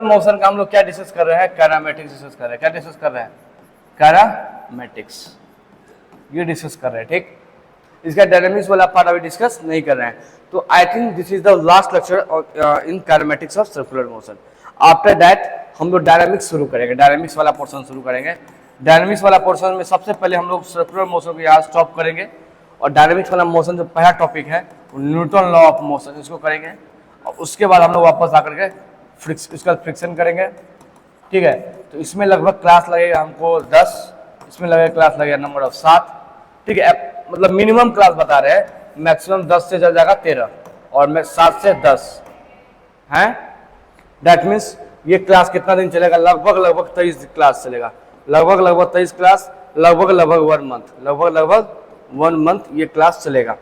Motion का हम लोग क्या डिस्कस कर रहे हैं, काइनेमेटिक्स डिस्कस कर रहे हैं। क्या डिस्कस कर रहे हैं, काइनेमेटिक्स, ये डिस्कस कर रहे हैं। ठीक, इसका डायनामिक्स वाला पार्ट अभी डिस्कस नहीं कर रहे हैं। तो I think this is the last lecture in kinematics of circular motion. After that हम लोग डायनामिक्स शुरू करेंगे, डायनामिक्स वाला पोर्शन शुरू करेंगे। डायनामिक्स वाला पोर्शन में सबसे पहले हम लोग सर्कुलर मोशन को यहाँ स्टॉप करेंगे, और डायनामिक्स वाला मोशन जो पहला टॉपिक है न्यूटन लॉ ऑफ मोशन, इसको करेंगे। और उसके बाद हम लोग वापस आकर के इसका फ्रिक्शन करेंगे। ठीक है, तो इसमें लगभग क्लास लगेगा हमको 10, इसमें लगेगा क्लास लगेगा नंबर ऑफ 7। ठीक है, मतलब मिनिमम क्लास बता रहे हैं, मैक्सिमम 10 से चल जाएगा 13, और मैं 7 से 10 है। दैट मीन्स ये क्लास कितना दिन चलेगा, लगभग 23 क्लास चलेगा, लगभग 23 क्लास, लगभग 1 मंथ ये क्लास चलेगा।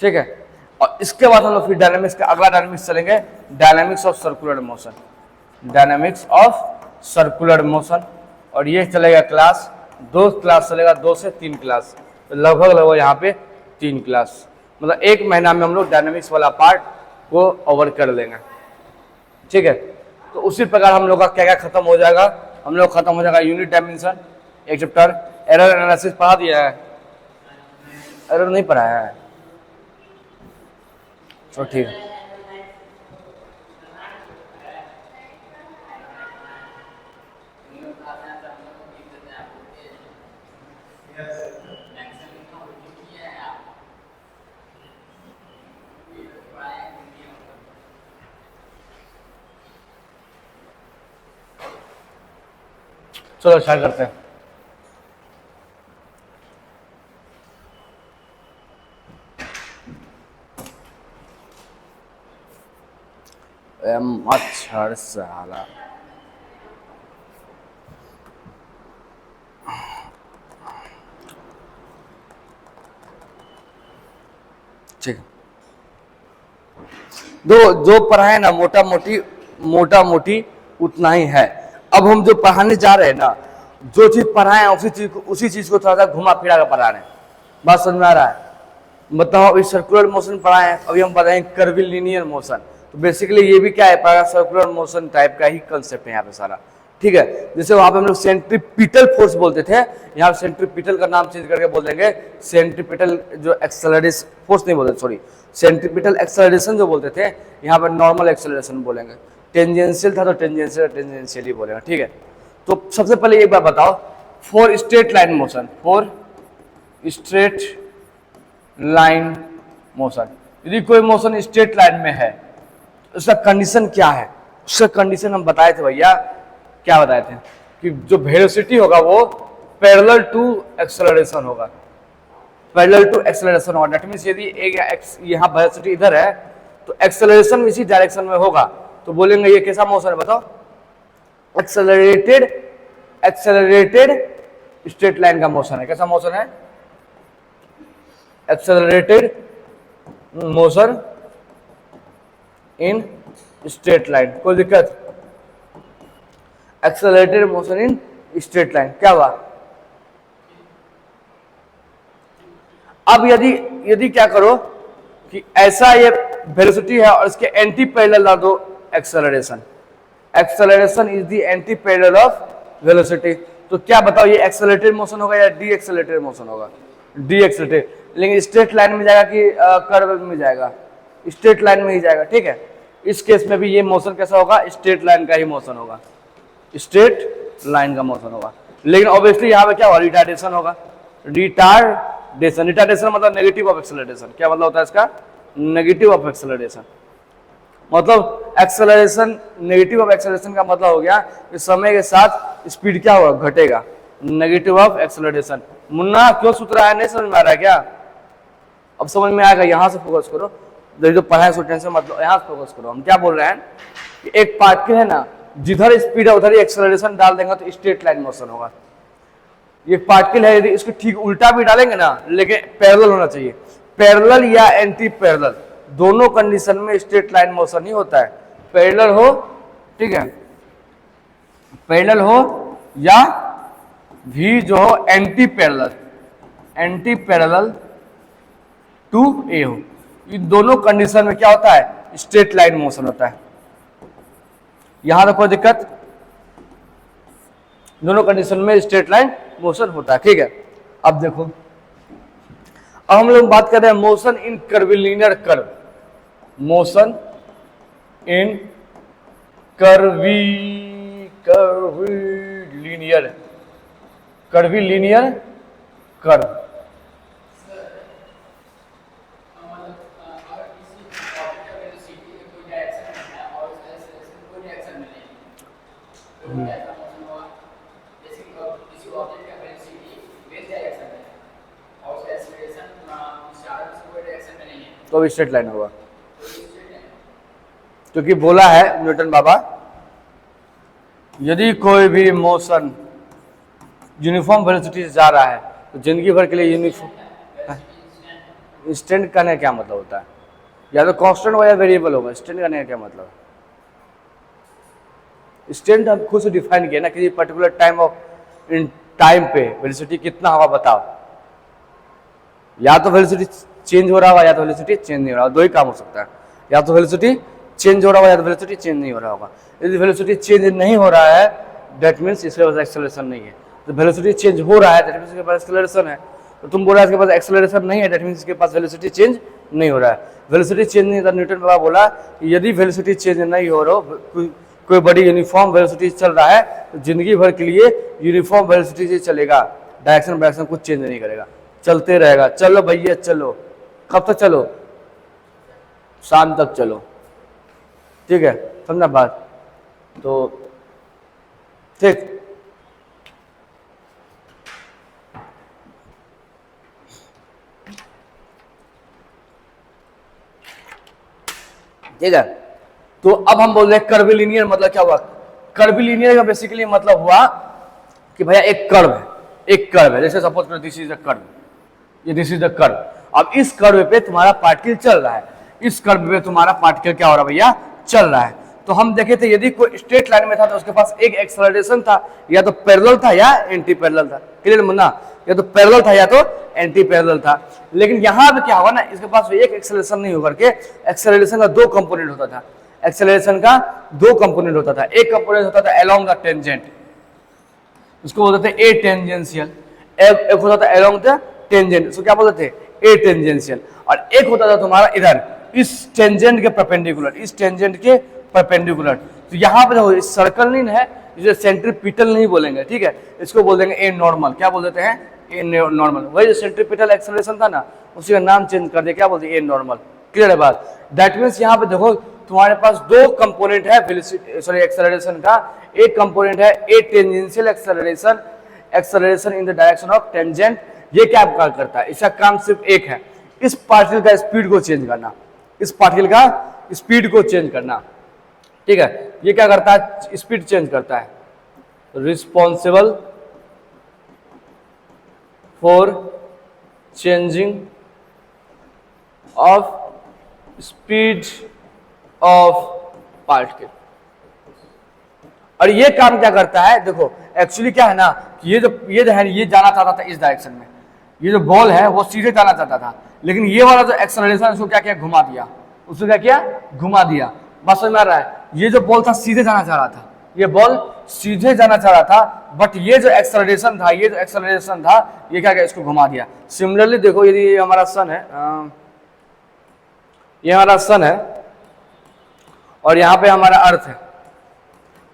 ठीक है, और इसके बाद हम लोग फिर डायनामिक्स का अगला डायनामिक्स चलेंगे, dynamics of circular motion, dynamics of circular motion. और ये चलेगा क्लास 2 क्लास चलेगा, 2 से 3 क्लास, तो लगभग यहाँ पे 3 क्लास, मतलब 1 महीना में हम लोग डायनामिक्स वाला पार्ट को ओवर कर लेंगे। ठीक है, तो उसी प्रकार हम लोग का क्या क्या खत्म हो जाएगा, हम लोग खत्म हो जाएगा यूनिट डायमेंशन, एक चैप्टर। एरर एनालिसिस पढ़ा दिया है, एरर नहीं पढ़ाया है, तो ठीक है। चलो स्टार्ट करते हैं। मच्छर साला, ठीक, जो पढ़ाए ना मोटा मोटी उतना ही है। अब हम जो पढ़ाने जा रहे हैं ना, जो चीज पढ़ाए उसी चीज को थोड़ा सा घुमा फिरा कर पढ़ा रहे हैं। बात समझ में आ रहा है? बताओ, अभी सर्कुलर मोशन पढ़ाए हैं, अभी हम बताएंगे कर्विलिनियर मोशन। तो बेसिकली ये भी क्या है, सर्कुलर मोशन टाइप का ही कंसेप्ट है यहाँ पे सारा। ठीक है, जैसे वहां पे हम लोग सेंट्रीपिटल फोर्स बोलते थे, यहाँ सेंट्रीपिटल का नाम चेंज करके बोल देंगे सेंट्रीपिटल जो एक्सेलरेशन फोर्स नहीं बोलते, सॉरी सेंट्रीपिटल एक्सेलरेशन जो बोलते थे, यहाँ पर नॉर्मल एक्सेलरेशन बोलेंगे। टेंजेंशियल था तो टेंजेंशियल ही बोलेगा। ठीक है, तो सबसे पहले एक बार बताओ, for straight line motion, for straight line motion, यदि कोई मोशन स्ट्रेट लाइन में है तो उसका कंडीशन क्या है? उसका कंडीशन हम बताए थे भैया, क्या बताए थे कि जो वेलोसिटी होगा वो पैरेलल टू एक्सेलरेशन होगा, पैरेलल टू एक्सेलरेशन होगा। दैट मींस यदि एक यहाँ वेलोसिटी इधर है तो एक्सेलरेशन इसी डायरेक्शन में होगा, तो बोलेंगे ये कैसा मोशन है, बताओ? एक्सेलरेटेड स्ट्रेट लाइन का मोशन है। कैसा मोशन है? Accelerated motion in straight line. कोई दिक्कत? Accelerated motion in straight line, क्या हुआ? अब यदि क्या करो कि ऐसा ये वेलोसिटी है और इसके एंटी पैरेलल ला दो acceleration, acceleration is the anti parallel of velocity, तो क्या बताओ ये एक्सेलरेटेड मोशन होगा या डी एक्सेलरेटेड मोशन होगा? D accelerated. लेकिन स्ट्रेट लाइन में जाएगा कि कर्व में जाएगा? स्ट्रेट लाइन में ही जाएगा। ठीक है, इस केस में भी ये मोशन कैसा होगा? स्ट्रेट लाइन का ही मोशन होगा, स्ट्रेट लाइन का मोशन होगा। लेकिन ऑब्वियसली यहाँ पे क्या होगा? रिटार्डेशन होगा, रिटार्डेशन। रिटार्डेशन मतलब नेगेटिव ऑफ एक्सेलरेशन। क्या मतलब होता है इसका? Negative of acceleration. मतलब एक्सेलरेशन, नेगेटिव ऑफ एक्सेलरेशन का मतलब हो गया कि समय के साथ स्पीड क्या होगा? घटेगा, नेगेटिव ऑफ एक्सेलरेशन। मुन्ना क्यों सूत्र है, नहीं समझ में आ रहा है क्या? अब समझ में आएगा, यहां से फोकस करो, जो पढ़ाए सो टेंशन मतलब यहां से फोकस करो। हम क्या बोल रहे हैं कि एक पार्टिकल है ना, जिधर स्पीड है उधर ही एक्सेलरेशन डाल देंगे तो स्ट्रेट लाइन मोशन होगा। ये पार्टिकल है, यदि इसको ठीक उल्टा भी डालेंगे ना, लेकिन पैरेलल होना चाहिए, पैरेलल या एंटी पैरेलल, दोनों कंडीशन में स्ट्रेट लाइन मोशन ही होता है। पैरेलल हो, ठीक है, पैरेलल हो या भी जो हो एंटी पैरेलल टू ए हो, इन दोनों कंडीशन में क्या होता है? स्ट्रेट लाइन मोशन होता है। यहां तक कोई दिक्कत, दोनों कंडीशन में स्ट्रेट लाइन मोशन होता है, ठीक है। अब देखो, अब हम लोग बात कर रहे हैं motion in curvilinear curve, motion in curvilinear curve. तो भी स्ट्रेट लाइन होगा, क्योंकि बोला है न्यूटन बाबा, यदि कोई भी मोशन यूनिफॉर्म वेलोसिटी से जा रहा है तो जिंदगी भर के लिए यूनिफॉर्म, इंस्टेंट करने का क्या मतलब होता है, या तो कांस्टेंट होगा या वेरिएबल होगा, इंस्टेंट करने का क्या मतलब, इंस्टेंट हम खुद से डिफाइन किया ना, किसी particular time of in time पे वेलोसिटी कितना होगा बताओ, या तो वेलोसिटी चेंज हो रहा होगा या तो वेलोसिटी चेंज नहीं हो रहा होगा, दो ही काम हो सकता है, या तो वेलोसिटी चेंज हो रहा होगा या तो वेलोसिटी चेंज नहीं हो रहा होगा। यदि वेलोसिटी चेंज नहीं हो रहा है दैट मीन्स इसके पास एक्सेलरेशन नहीं है, तो वेलोसिटी चेंज हो रहा है दैट मीन्स इसके पास एक्सेलरेशन है, तो तुम बोल रहा है इसके पास एक्सेलरेशन नहीं है दैट मीन्स इसके पास वेलोसिटी चेंज नहीं हो रहा है। वेलोसिटी चेंज नहीं, न्यूटन बाबा बोला यदि वेलोसिटी चेंज नहीं हो रहा, कोई बड़ी यूनिफॉर्म वेलोसिटी चल रहा है तो जिंदगी भर के लिए यूनिफॉर्म वेलोसिटी से चलेगा, डायरेक्शन कुछ चेंज नहीं करेगा, चलते रहेगा। चलो भैया चलो, कब तक चलो, शाम तक चलो, ठीक है, समझना बात, तो ठीक। ठीक है, तो अब हम बोल रहे हैं कर्विलिनियर मतलब क्या हुआ, कर्विलिनियर का बेसिकली मतलब हुआ कि भैया एक कर्व है, जैसे सपोज करो दिस इज द कर्व, ये दिस इज द कर्व, अब इस कर्व पे तुम्हारा पार्टिकल चल रहा है, इस कर्व पे तुम्हारा पार्टिकल क्या हो रहा है भैया, चल रहा है। तो हम देखे थे यदि कोई स्ट्रेट लाइन में था तो उसके पास एक एक्सेलरेशन था, या तो पैरेलल था या एंटी पैरेलल था, क्लियर मुन्ना, या तो पैरेलल था या तो एंटी पैरेलल था। लेकिन यहां पे क्या हुआ ना, इसके पास एक एक्सेलरेशन नहीं होकर के एक्सेलरेशन का दो कंपोनेंट होता था, एक्सेलरेशन का दो कंपोनेंट होता था, एक कंपोनेंट होता था अलोंग द टेंजेंट, उसको बोलते थे ए टेंजेंशियल, एक होता था अलोंग द टेंजेंट, उसको क्या बोलते थे ए टेंजेंशियल, और एक होता था तुम्हारा इधर इस टेंजेंट के परपेंडिकुलर, इस टेंजेंट के परपेंडिकुलर। तो यहाँ पे देखो सर्कल नहीं है, इसे सेंट्रीपिटल नहीं बोलेंगे, ठीक है, इसको बोल देंगे ए नॉर्मल, क्या बोल देते हैं ए नॉर्मल, वही जो सेंट्रीपिटल एक्सेलरेशन था ना उसी का नाम चेंज कर दिया, क्या बोलते हैं ए नॉर्मल, क्लियर है बात। दैट मीन्स यहाँ पे देखो तुम्हारे पास दो कंपोनेंट है एक्सेलरेशन का, एक कंपोनेंट है ए tangential acceleration, acceleration in the direction of tangent, ये क्या काम करता है, इसका काम सिर्फ एक है, इस पार्टिकल का स्पीड को चेंज करना, इस पार्टिकल का स्पीड को चेंज करना, ठीक है। ये क्या करता है, स्पीड चेंज करता है, responsible for changing of speed of particle. और ये काम क्या करता है, देखो एक्चुअली क्या है ना, ये जाना चाहता था इस डायरेक्शन में, ये जो बॉल है वो सीधे जाना चाहता था, लेकिन ये वाला जो एक्सेलरेशन उसको क्या किया, घुमा दिया, उसको क्या किया, घुमा दिया। बस समझ में आ रहा है, ये जो बॉल था सीधे जाना चाह रहा था, ये बॉल सीधे जाना चाह रहा था, बट ये जो एक्सेलरेशन था, ये क्या किया, इसको घुमा दिया। सिमिलरली देखो यदि ये हमारा सन है, ये हमारा सन है और यहाँ पे हमारा अर्थ है,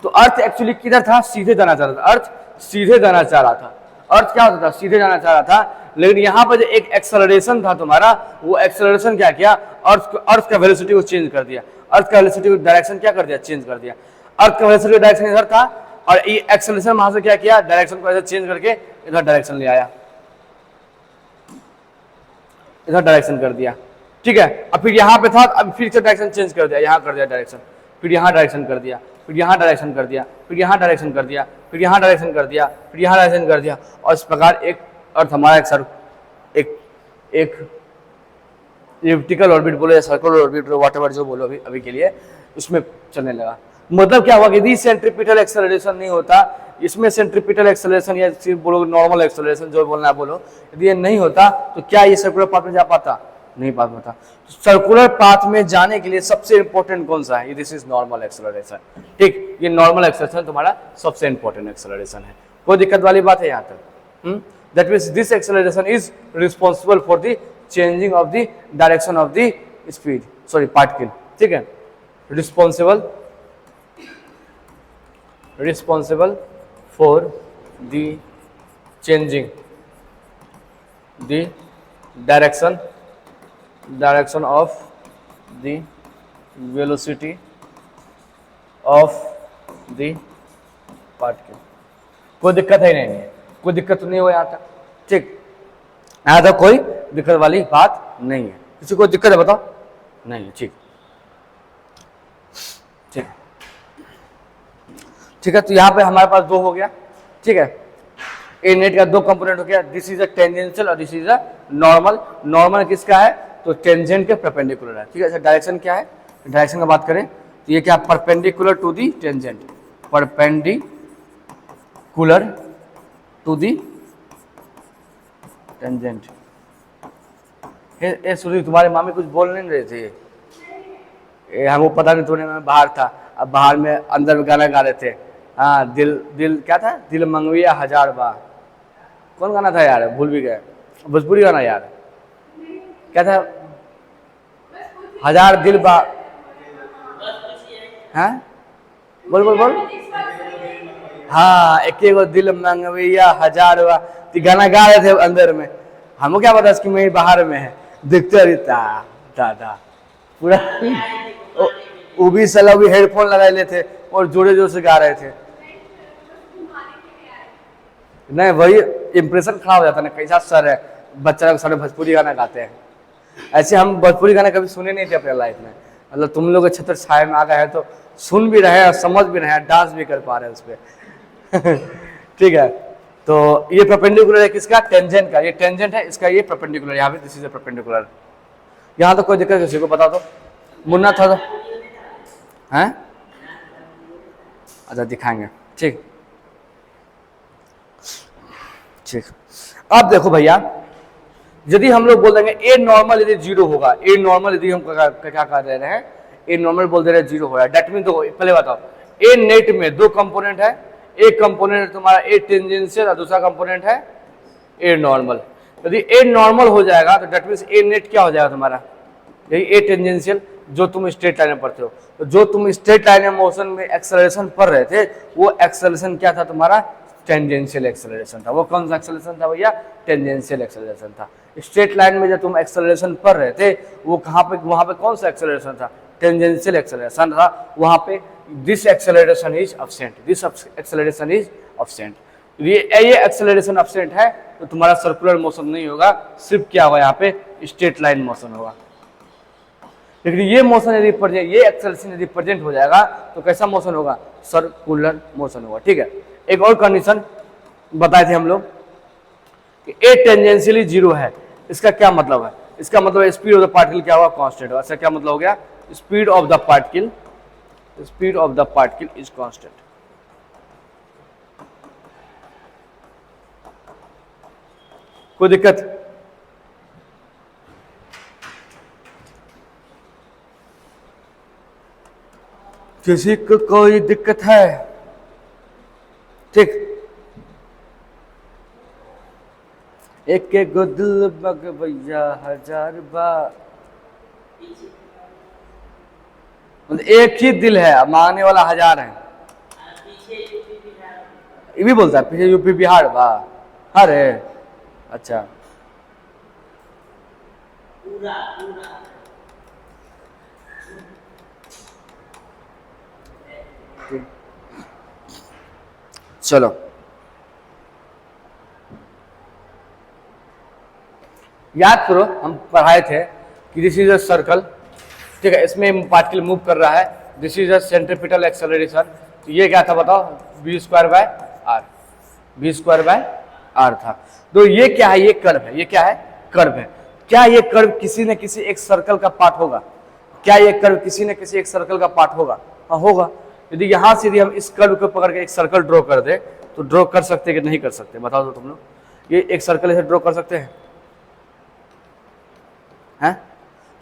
तो अर्थ एक्चुअली किधर था, सीधे जाना चाह रहा था, अर्थ सीधे जाना चाह रहा था, अर्थ क्या होता था, सीधे जाना चाह रहा था। लेकिन यहाँ पर जो एक एक्सेलरेशन था तुम्हारा, वो एक्सेलरेशन क्या किया, अर्थ का वेलोसिटी को चेंज कर दिया, अर्थ का वेलोसिटी को डायरेक्शन क्या कर दिया, चेंज कर दिया। अर्थ का वेलोसिटी डायरेक्शन इधर था और ये एक्सेलरेशन वहां से क्या किया, डायरेक्शन को ऐसे चेंज करके इधर डायरेक्शन ले आया, इधर डायरेक्शन कर दिया, ठीक है। अब फिर यहाँ पे था, अब फिर से डायरेक्शन चेंज कर दिया, यहाँ कर दिया डायरेक्शन, फिर यहाँ डायरेक्शन कर दिया, फिर यहाँ डायरेक्शन कर दिया, फिर यहाँ डायरेक्शन कर दिया, फिर यहाँ डायरेक्शन कर दिया, फिर यहाँ डायरेक्शन कर दिया, और इस प्रकार एक अर्थ हमारा एक एलिप्टिकल ऑर्बिट बोलो या सर्कुलर ऑर्बिट बोलो, व्हाटएवर जो बोलो अभी के लिए, उसमें चलने लगा। मतलब क्या हुआ कि यदि सेंट्रीपिटल एक्सेलरेशन नहीं होता, इसमें सेंट्रीपिटल एक्सेलरेशन या सिर्फ बोलो नॉर्मल एक्सेलरेशन जो बोलना है बोलो, यदि ये नहीं होता तो क्या ये सर्कुलर पाथ में जा पाता, नहीं पास होता। तो सर्कुलर पाथ में जाने के लिए सबसे इंपॉर्टेंट कौन सा है? This is normal acceleration. ठीक, ये नॉर्मल एक्सेलरेशन तुम्हारा सबसे इंपॉर्टेंट एक्सेलरेशन है। कोई दिक्कत वाली बात है यहाँ तक? That means this acceleration is responsible for the changing of the direction of the speed, sorry particle. ठीक है, responsible for the changing the direction of the velocity of the particle। कोई दिक्कत है नहीं है, कोई दिक्कत तो नहीं हो यहाँ तक? ठीक, यहाँ तक कोई दिक्कत वाली बात नहीं है। किसी को दिक्कत है बताओ? नहीं है। ठीक ठीक ठीक है, तो यहाँ पे हमारे पास दो हो गया। ठीक है, ए नेट का दो कंपोनेंट हो गया। दिस इज अ टेंजेंशियल और this is a normal. Normal किसका है? तो टेंजेंट के परपेंडिकुलर है। ठीक है, अच्छा डायरेक्शन क्या है? डायरेक्शन का बात करें तो ये क्या? Perpendicular to the tangent, perpendicular to the tangent. ए सूर्य, तुम्हारे मामी कुछ बोल नहीं रहे थे? हमको पता नहीं, तुमने, मैं बाहर था, अब बाहर में अंदर में गाना गा रहे थे। हाँ, दिल क्या था? दिल मंगविया हजार बार। कौन गाना था यार? भूल भी गए। भोजपुरी गाना यार, क्या था? हजार दिल बा। हाँ, बोल बोल बोल। हाँ, एक दिल मंगविया हजार बार, तो गाना गा रहे थे अंदर में। हमको क्या पता इसकी मेरी बाहर में है। दिखते रहता दादा पूरा। वो भी सला भी हेडफोन लगाए लेते और जोरे जोर से गा रहे थे। नहीं, वही इंप्रेशन खराब हो जाता है ना, कैसा सर है, बच्चा लोग सारे भोजपुरी गाना गाते हैं। ऐसे हम भोजपुरी गाना कभी सुने नहीं थे अपने लाइफ में। मतलब तुम लोग छत्र छाया में आ गए हैं तो सुन भी रहे हैं, समझ भी रहे हैं, डांस भी कर पा रहे हैं उस पर। ठीक है, तो ये परपेंडिकुलर है किसका? टेंजेंट का। ये टेंजेंट है, इसका ये परपेंडिकुलर। यहाँ पे दिस इज परपेंडिकुलर। यहाँ तो कोई दिक्कत किसी को बता दो? मुन्ना था हैं? अच्छा दिखाएंगे। ठीक ठीक, अब देखो भैया, यदि हम लोग बोल देंगे ए नॉर्मल यदि जीरो होगा, ए नॉर्मल यदि हम क्या कर रहे हैं? ए नॉर्मल बोल दे रहे जीरो हो रहा है। डेट मीन देखो, पहले बताओ, ए नेट में दो कंपोनेंट है। एक कंपोनेंट तुम्हारा ए टेंजेंशियल और दूसरा कंपोनेंट है ए नॉर्मल। यदि ए नॉर्मल हो जाएगा तो डेट मीन्स ए नेट क्या हो जाएगा तुम्हारा? यही ए टेंजेंशियल जो तुम स्ट्रेट लाइन में पढ़ते हो। तो जो तुम स्ट्रेट लाइन में मोशन में एक्सेलरेशन पढ़ रहे थे, वो एक्सेलरेशन क्या था तुम्हारा? टेंजेंशियल एक्सेलरेशन था। वो कौन सा एक्सेलरेशन था भैया? टेंजेंशियल एक्सेलरेशन था। स्ट्रेट लाइन में जब तुम एक्सेलरेशन पढ़ रहे थे, वो कहाँ पे, वहां पे कौन सा एक्सेलरेशन था? टेंजेंशियल एक्सेलरेशन था। वहां पे this acceleration is absent, this acceleration is absent. ये एक्सेलरेशन एब्सेंट है तो तुम्हारा सर्कुलर मोशन नहीं होगा, सिर्फ क्या होगा? यहाँ पे स्ट्रेट लाइन मोशन होगा। लेकिन ये मोशन यदि प्रेजेंट, ये एक्सेलरेशन यदि प्रेजेंट हो जाएगा तो कैसा मोशन होगा? सर्कुलर मोशन होगा। ठीक है, एक और कंडीशन बताए थे हम लोग कि ए टेंजेंशियली जीरो है। इसका क्या मतलब है? इसका मतलब स्पीड ऑफ द पार्टिकल क्या होगा? कांस्टेंट होगा। इसका क्या मतलब हो गया? Speed of the particle is constant. कोई दिक्कत? किसी को कोई दिक्कत है? ठीक, एक एक गो दिल बग भैया हजार बार। मतलब एक ही दिल है, मांगने वाला हजार है। ये भी बोलता है पीछे यूपी बिहार वाह। अरे अच्छा, चलो याद करो, हम पढ़ाए थे कि दिस इज अ सर्कल। ठीक है, इसमें पार्टिकल मूव कर रहा है। This is a centripetal acceleration. तो ये क्या था बताओ? v square by r, v square by r था। तो ये क्या है? ये कर्व है। ये क्या है? कर्व है। क्या ये कर्व किसी न किसी एक सर्कल का पार्ट होगा? क्या ये कर्व किसी न किसी एक सर्कल का पार्ट होगा? हाँ होगा। यदि यहाँ से यदि हम इस कर्व को पकड़ के एक सर्कल ड्रॉ कर दे तो ड्रॉ कर सकते कि नहीं कर सकते? बताओ तो तुम लोग। ये एक सर्कल ऐसे ड्रॉ कर सकते हैं? है।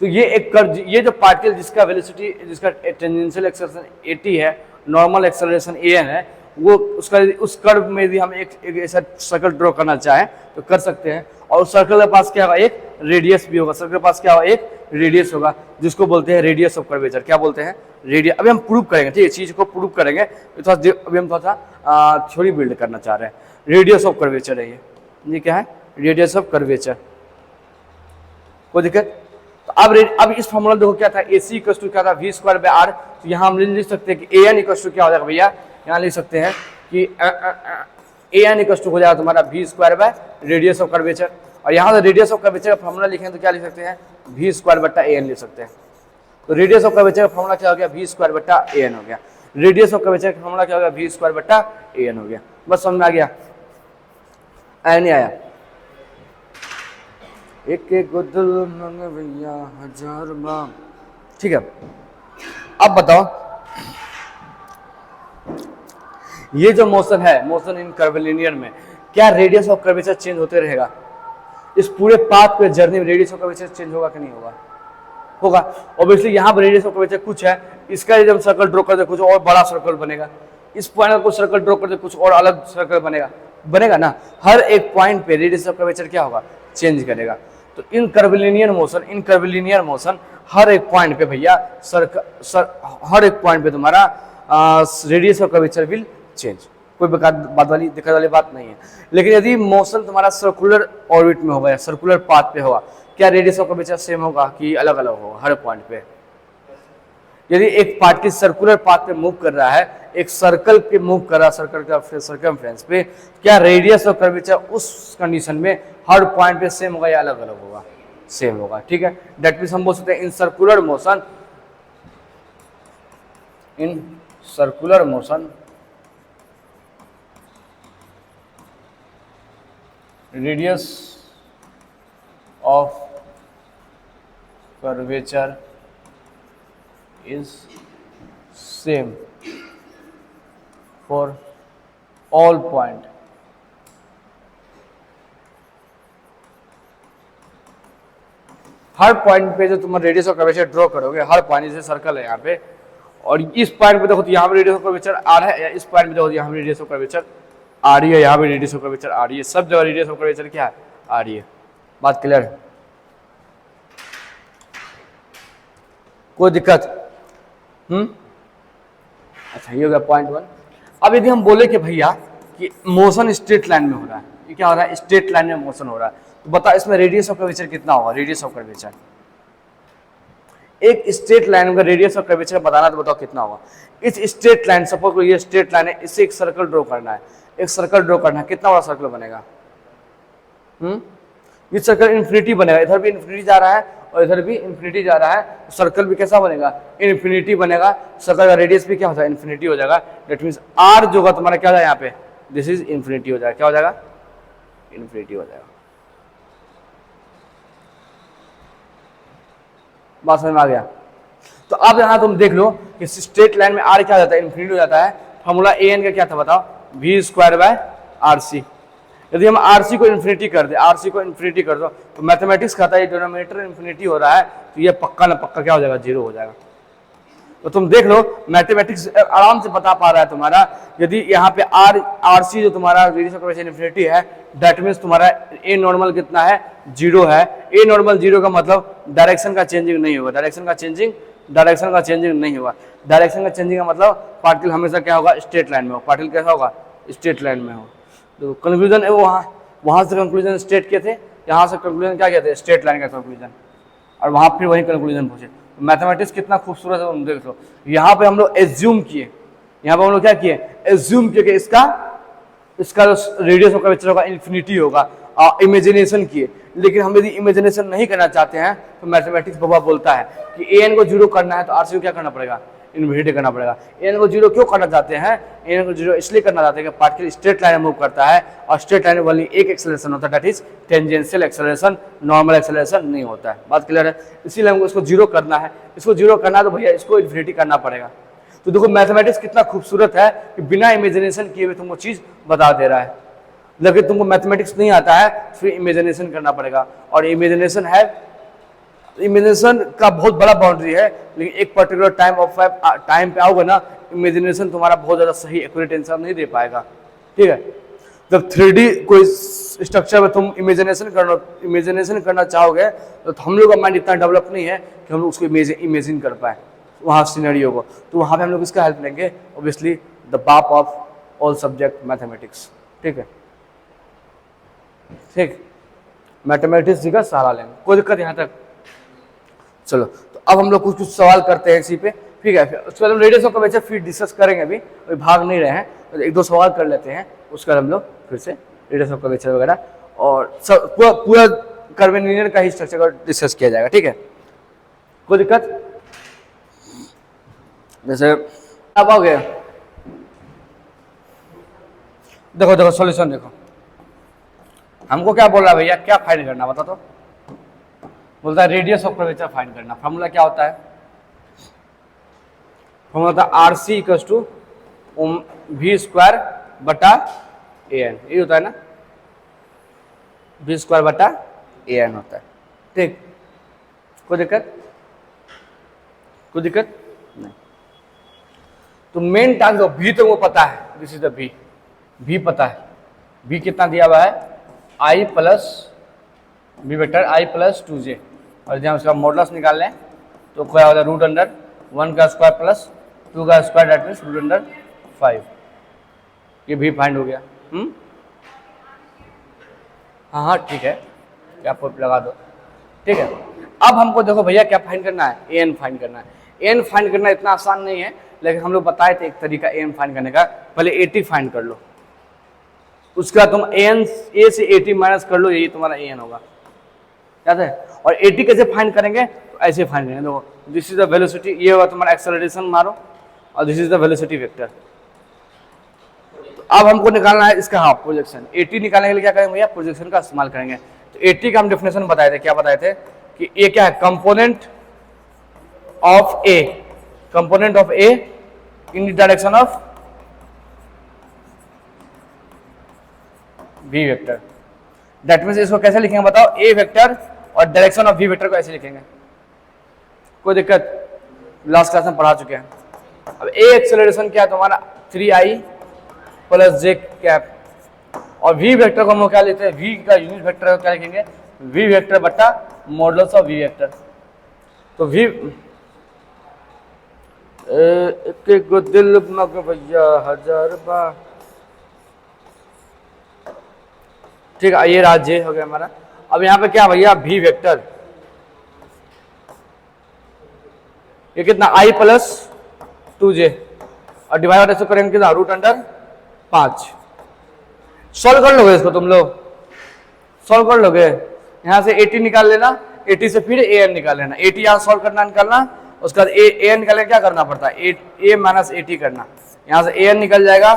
तो ये एक कर्व, ये जो पार्टिकल जिसका वेलोसिटी, जिसका टेंजेंशियल एक्सेलरेशन 80 है, नॉर्मल एक्सेलरेशन an है, वो उसका उस कर्व में यदि हम एक ऐसा सर्कल ड्रॉ करना चाहें तो कर सकते हैं। और उस सर्कल के पास क्या होगा, एक रेडियस भी होगा। सर्कल के पास क्या होगा, एक रेडियस होगा, जिसको बोलते हैं रेडियस ऑफ कर्वेचर। क्या बोलते हैं, रेडियस। अभी हम प्रूव करेंगे, ठीक है, चीज को प्रूव करेंगे। तो अभी हम थोड़ा सा थ्योरी बिल्ड करना चाह रहे हैं। रेडियस ऑफ कर्वेचर है ये क्या है, रेडियस ऑफ कर्वेचर। कोई दिक्कत? तो अब इस फॉर्मूला देखो क्या था, AC इक्वल टू क्या था, v²/r। तो यहाँ हम लिख सकते हैं कि AN इक्वल टू क्या हो जाएगा भैया, यहाँ लिख सकते हैं कि AN इक्वल टू हो जाएगा तुम्हारा v² रेडियस ऑफ कर्वेचर। और यहाँ से रेडियस ऑफ कर्वेचर का फॉर्मूला लिखें तो क्या लिख सकते हैं, v²/an लिख सकते हैं। तो रेडियस ऑफ कर्वेचर का फॉर्मूला क्या हो गया, v²/an हो गया। रेडियस ऑफ कर्वेचर का फॉर्मूला क्या हो गया, v²/an हो गया। बस समझ में आ गया, आया नहीं आया? एक एक गुदल मंगे भैया हजार बाम। ठीक है, अब बताओ, ये जो मोशन है, मोशन इन कर्विलिनियर में, क्या रेडियस ऑफ कर्वेचर चेंज होते रहेगा? इस पूरे पाथ पे जर्नी में रेडियस ऑफ कर्वेचर चेंज होगा कि नहीं होगा? होगा। ऑब्वियसली यहाँ पर रेडियस ऑफ कर्वेचर कुछ है, इसका जब हम सर्कल ड्रॉ करते कुछ और बड़ा सर्कल बनेगा, इस पॉइंट का कुछ सर्कल ड्रॉ करते कुछ और अलग सर्कल बनेगा ना। हर एक पॉइंट पे रेडियस ऑफ कर्वेचर क्या होगा, चेंज करेगा। तो इन कर्विलिनियर मोशन हर एक पॉइंट पे भैया हर एक पॉइंट पे तुम्हारा radius of curvature will change. कोई दिक्कत वाली बात नहीं है। लेकिन यदि मोशन तुम्हारा सर्कुलर ऑर्बिट में होगा या सर्कुलर पाथ पे होगा, क्या रेडियस ऑफ कर्वेचर सेम होगा कि अलग अलग होगा हर पॉइंट पे? यदि एक पार्टिकल सर्कुलर पाथ पे मूव कर रहा है, एक सर्कल पे मूव कर रहा है, सर्कल का सर्कमफ्रेंस पे, क्या रेडियस ऑफ कर्वेचर उस कंडीशन में हर पॉइंट पे सेम होगा या अलग अलग होगा? सेम होगा। ठीक है, दैट मींस हम बोल सकते हैं in circular motion radius of curvature is same for all point। Her point पे जो तुम रेडियस ऑफ कर्वेचर ड्रॉ करोगे, हर पॉइंट जैसे सर्कल है यहाँ पे, और इस पॉइंट पे देखो तो यहाँ पे रेडियस ऑफ कर्वेचर आर है, या इस पॉइंट पे देखो तो यहाँ पे रेडियस ऑफ कर्वेचर आ रही है, यहाँ पे रेडियस ऑफ कर्वेचर आ रही है, सब जगह रेडियस ऑफ कर्वेचर क्या है, आ रही है। बात क्लियर है? कोई दिक्कत? अच्छा, ये हो गया पॉइंट 1। अब यदि हम बोले कि भैया कि मोशन स्ट्रेट लाइन में हो रहा है, ये क्या हो रहा है, स्ट्रेट लाइन में मोशन हो रहा है, तो बता इसमें रेडियस ऑफ कर्वेचर कितना होगा? रेडियस ऑफ कर्वेचर, एक स्ट्रेट लाइन का रेडियस ऑफ कर्वेचर बताना तो बताओ कितना होगा? इस स्ट्रेट लाइन, सपोज को ये स्ट्रेट लाइन है, इससे एक सर्कल ड्रॉ करना है, एक सर्कल ड्रॉ करना है, कितना बड़ा सर्कल बनेगा? ये सर्कल इन्फिनिटी बनेगा, इधर भी इन्फिनिटी जा रहा है और इधर भी इन्फिनिटी जा रहा है, तो सर्कल भी कैसा बनेगा, इन्फिनिटी बनेगा। सर्कल का रेडियस भी क्या हो जाएगा, इन्फिनिटी हो जाएगा। दैट मींस आर जो होगा तुम्हारा क्या हो जाएगा, यहाँ पे दिस इज इन्फिनिटी हो जाएगा। क्या हो जाएगा, इन्फिनिटी हो जाएगा। बात समझ में आ गया? तो अब यहाँ तुम देख लो कि स्ट्रेट लाइन में आर क्या हो जाता है, इन्फिनिटी हो जाता है। फॉर्मूला an का क्या था बताओ, v²/rc। यदि हम rc को इन्फिनिटी कर दे, rc को इन्फिनिटी कर दो, तो मैथमेटिक्स कहता है डिनोमिनेटर इन्फिनिटी हो रहा है, तो ये पक्का ना पक्का क्या हो जाएगा, 0 हो जाएगा। तो तुम देख लो मैथमेटिक्स आराम से बता पा रहा है तुम्हारा। यदि यहाँ पे rc जो तुम्हारा रेडियस ऑफ कर्वेचर इन्फिनिटी है, दैट मीन्स तुम्हारा a नॉर्मल कितना है, 0 है। a नॉर्मल 0 का मतलब डायरेक्शन का चेंजिंग नहीं होगा, डायरेक्शन का चेंजिंग नहीं होगा। डायरेक्शन का चेंजिंग का मतलब पार्टिकल हमेशा क्या होगा, स्ट्रेट लाइन में हो, पार्टिकल कैसा होगा, स्ट्रेट लाइन में हो। तो कंक्लूजन है वहां से कंक्लूजन स्ट्रेट किए थे, यहाँ से कंक्लूजन क्या कहते हैं, स्ट्रेट लाइन का कंक्लूजन, और वहां फिर वही कंक्लूजन पहुंचे। तो मैथमेटिक्स कितना खूबसूरत है तुम देख लो। यहाँ पे हम लोग एज्यूम किए, यहाँ पे हम लोग क्या किए, एज्यूम किए कि इसका जो रेडियस ऑफ कर्वेचर होगा इन्फिनिटी होगा, इमेजिनेशन किए। लेकिन हम यदि इमेजिनेशन नहीं करना चाहते हैं तो मैथमेटिक्स बाबा बोलता है कि an को 0 करना है तो आरसी को क्या करना पड़ेगा, इन्फिनिटी करना पड़ेगा। an को 0 क्यों करना चाहते हैं, an को 0 इसलिए करना चाहते हैं कि पार्टिकल स्ट्रेट लाइन में मूव करता है, और स्ट्रेट लाइन में वाली एक एक्सेलरेशन होता है, that is tangential acceleration, normal acceleration नहीं होता है। बात क्लियर है? इसीलिए हमको इसको 0 करना है, इसको 0 करना है तो भैया इसको इन्फिनिटी करना पड़ेगा। तो देखो मैथमेटिक्स कितना खूबसूरत है कि बिना इमेजिनेशन किए हुए तुमको चीज बता दे रहा है। लेकिन तुमको मैथमेटिक्स नहीं आता है फिर इमेजिनेशन करना पड़ेगा, और इमेजिनेशन है इमेजिनेशन का बहुत बड़ा बाउंड्री है, लेकिन एक पर्टिकुलर टाइम पे आओगे ना, इमेजिनेशन तुम्हारा बहुत ज़्यादा सही एक्यूरेट आंसर नहीं दे पाएगा। ठीक है, जब 3D कोई स्ट्रक्चर में तुम इमेजिनेशन करना चाहोगे तो हम लोग का माइंड इतना डेवलप नहीं है कि हम लोग उसको इमेजिन कर पाए वहाँ सिनेरियो को। तो वहाँ पे हम लोग इसका हेल्प लेंगे, ऑब्वियसली द बाप ऑफ ऑल सब्जेक्ट मैथमेटिक्स। ठीक है, ठीक, मैथमेटिक्स का सहारा लेंगे, कोई दिक्कत यहाँ तक? चलो, तो अब हम लोग कुछ सवाल करते हैं इसी पे। ठीक है, उसके बाद हम रेडियस ऑफ कर्वेचर फिर डिस्कस करेंगे, अभी भाग नहीं रहे हैं, तो एक दो सवाल कर लेते हैं, उसके बाद हम लोग फिर से रेडियस ऑफ कर्वेचर वगैरह और सब पूरा कर्वीलिनियर का ही स्ट्रक्चर का डिस्कस किया जाएगा। ठीक है, कोई दिक्कत? जैसे अब आओगे, देखो सॉल्यूशन देखो, हमको क्या बोल रहा है भैया, क्या फाइंड करना बता तो? बोलता है रेडियस ऑफ कर्वेचर फाइंड करना। फॉर्मूला क्या होता है? फॉर्मूला होता है RC इक्वल्स टू V² बटा AN, ये होता है ना, V² बटा AN होता है। ठीक, कोई दिक्कत? कोई दिक्कत नहीं। तो मेन टास्क V तो वो पता है, दिस इज द V पता है। V कितना दिया हुआ है? I plus V vector I plus 2j, और जब उसका मॉडुलस निकाल लें तो क्या होता है? √1 का स्क्वायर प्लस 2 का स्क्वायर, दैट मीन्स √5। ये भी फाइंड हो गया। हाँ ठीक है, क्या आप लगा दो। ठीक है, अब हमको देखो भैया क्या फाइंड करना है? AN फाइंड करना है। AN फाइंड करना इतना आसान नहीं है, लेकिन हम लोग बताए थे एक तरीका AN फाइंड करने का। पहले 80 फाइंड कर लो, उसका तुम A से 80 माइनस कर लो, यही तुम्हारा AN होगा, याद है? और 80 कैसे फाइंड करेंगे? तो ऐसे फाइंड करेंगे, देखो दिस इज द वेलोसिटी, ये होगा तुम्हारा एक्सेलरेशन मारो, और this is the velocity vector. तो अब हमको निकालना है इसका हाफ प्रोजेक्शन। 80 निकालने के लिए क्या करेंगे भैया? प्रोजेक्शन का इस्तेमाल करेंगे। तो 80 का हम डेफिनेशन बताए थे, क्या बताए थे? कि ये क्या है? Component of A, component of A in the direction of V vector. That means इसको कैसे लिखेंगे बताओ? A वेक्टर और डायरेक्शन ऑफ V वेक्टर को ऐसे लिखेंगे। कोई दिक्कत? लास्ट क्लास में पढ़ा चुके हैं। अब A एक्सेलरेशन क्या है तुम्हारा? 3I प्लस j कैप, और V वेक्टर को हम लोग क्या लेते हैं? V का यूनिट वेक्टर को क्या लिखेंगे? V वेक्टर बटा मॉडुलस ऑफ V वेक्टर। तो V एक गो दिल मग भैया हजार बार। ठीक है, ये राज जे हो गया हमारा। अब यहाँ पे क्या भैया? V वेक्टर, ये कितना? I प्लस 2j, और डिवाइड ऐसे करेंगे कितना? √5। सॉल्व कर लोगे इसको, तुम लोग सॉल्व कर लोगे। यहाँ से 80 निकाल लेना, 80 से फिर AN निकाल लेना। 80 यहाँ सॉल्व करना निकालना, उसके बाद AN निकालने क्या करना पड़ता है? A माइनस 80 करना। यहाँ से AN निकल जाएगा,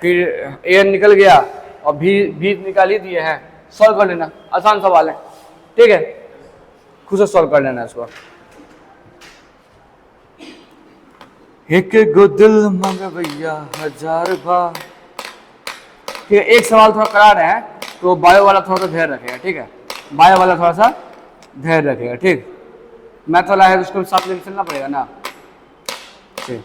फिर AN निकल गया और भी निकाल ही दिए हैं, सॉल्व कर लेना। आसान सवाल है, ठीक है, खुद से सॉल्व कर लेना इसको। एक गो दिल मंग भैया हजार बार। ठीक है, एक सवाल थोड़ा करा रहे हैं, तो बायो वाला थोड़ा सा धैर्य रखेगा। ठीक है, बायो वाला थोड़ा सा धैर्य रखेगा। ठीक, मैथ वाला है, उसको साथ लेके चलना पड़ेगा ना। ठीक,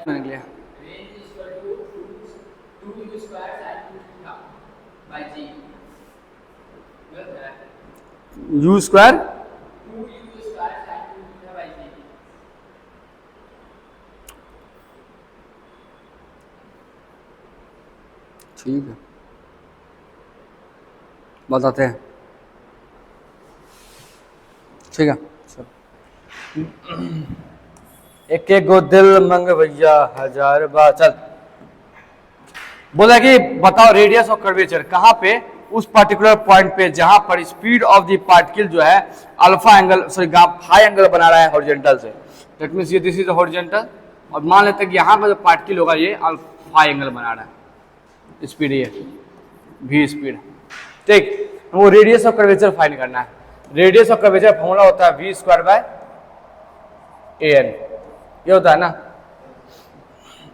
निकले U स्क्वायर ठीक है, बताते हैं। ठीक है, एक एक गो दिल मंग भैया हजार बार। चल बोला कि बताओ रेडियस ऑफ कर्वेचर कहां पे, उस पर्टिकुलर पॉइंट पे जहां पर स्पीड ऑफ द पार्टिकल जो है alpha angle sorry phi angle बना रहा है हॉरिजॉन्टल से। दैट मींस ये दिस इज हॉरिजॉन्टल और मान लेते हैं कि यहां का जो पार्टिकल होगा ये अल्फा एंगल बना रहा है, स्पीड ये v स्पीड, ठीक। वो रेडियस ऑफ कर्वेचर फाइंड करना है। रेडियस ऑफ कर्वेचर फॉर्मूला होता है v स्क्वायर बाय an, ये होता है ना।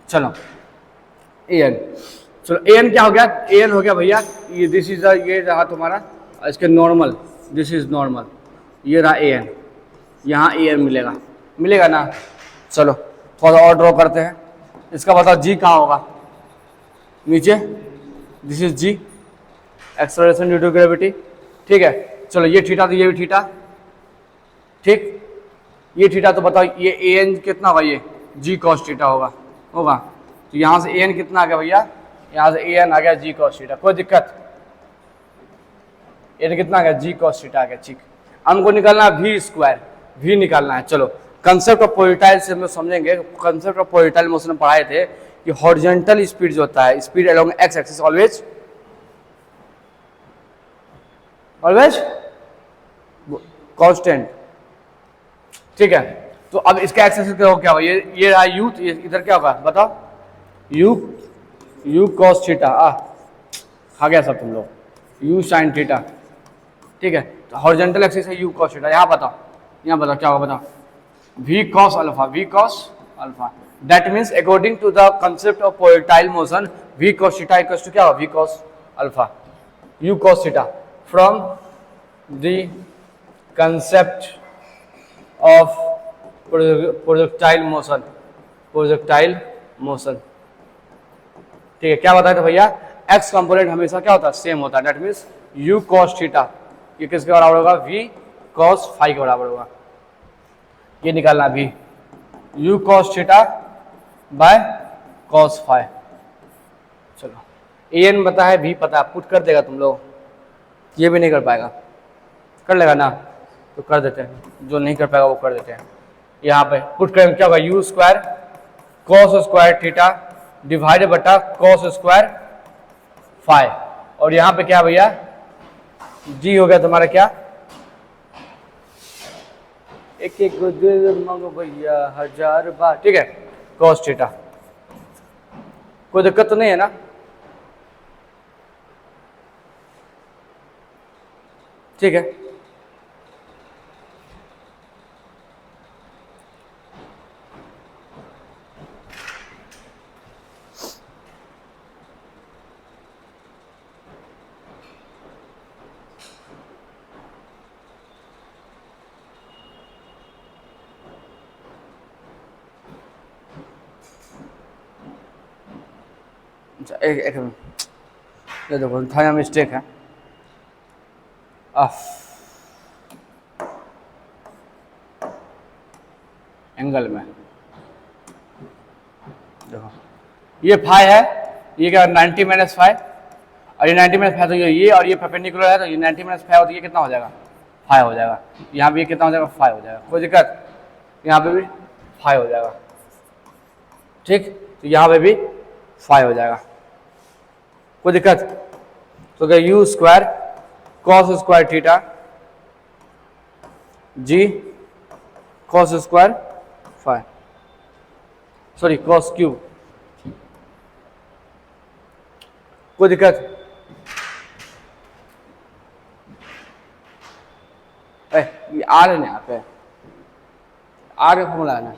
चलो an, चलो an क्या हो गया, an हो गया भैया ये दिस इज ये रहा तुम्हारा इसके नॉर्मल, दिस इज नॉर्मल, ये रहा an, यहाँ an मिलेगा, मिलेगा ना। चलो थोड़ा और ड्रॉ करते हैं। इसका बताओ g कहाँ होगा, नीचे, this is g, acceleration due to gravity, ठीक है। चलो ये थीटा तो ये भी थीटा, ठीक, ये थीटा तो बताओ ये an कितना होगा, ये g cos थीटा होगा, होगा। तो यहाँ से an कितना आ गया भैया, यहाँ से an आ गया g cos थीटा, कोई दिक्कत, an कितना आ गया g cos थीटा आ गया, ठीक। हमको निकालना है v स्क्वायर, v निकालना है। चलो कंसेप्ट ऑफ पोलेटाइल से हम समझेंगे। कंसेप्ट ऑफ पोलेटाइल मोशन में पढ़ाए थे कि हॉरिजॉन्टल स्पीड जो होता है, speed along x axis always constant, ठीक है। तो अब इसका एक्स एक्सिस क्या होगा, ये रहा u, तो इधर क्या होगा बताओ, u cos थीटा, खा गया सब तुम लोग, u sin थीटा, ठीक है। तो हॉरिजॉन्टल एक्सिस है u cos थीटा, यहाँ बताओ क्या होगा बताओ, v cos alpha, that means according to the concept of projectile motion v cos theta equals to क्या होगा, v cos alpha, u cos theta from the concept of projectile motion, ठीक है। क्या बताया था भैया, एक्स कंपोनेंट हमेशा क्या होता है, सेम होता है, that means u cos theta ये किसके बराबर होगा, v cos फाई के बराबर होगा। ये निकालना v u cos theta by cos phi. चलो an पता है, v पता है, पुट कर देगा तुम लोग, ये भी नहीं कर पाएगा, कर लेगा ना, तो कर देते हैं, जो नहीं कर पाएगा वो कर देते हैं। यहाँ पे पुट करेंगे क्या होगा, u square cos square theta divided बटा cos स्क्वायर फाई, और यहाँ पे क्या भैया g हो गया तुम्हारा क्या, एक एक मांगो भैया 1000 बार, ठीक है, cos थीटा। कोई दिक्कत तो नहीं है ना, ठीक है। एक ये देखो था यहाँ मिस्टेक है, एंगल में देखो ये फाई है, ये क्या 90 माइनस फाई, और ये 90 माइनस फाई, तो ये और ये परपेंडिकुलर है, तो ये 90 माइनस फाई होती है, कितना हो जाएगा, फाई हो जाएगा। यहाँ पे ये कितना हो जाएगा, फाई हो जाएगा, कोई दिक्कत, यहाँ पे भी फाई हो जाएगा, ठीक। तो यहाँ पे भी फाई हो जाएगा, कोई दिक्कत। तो क्या u square cos square theta g cos square phi, sorry cos cube, कोई दिक्कत, ये आर है ना, यहाँ पे आर का फॉर्मूला है ना,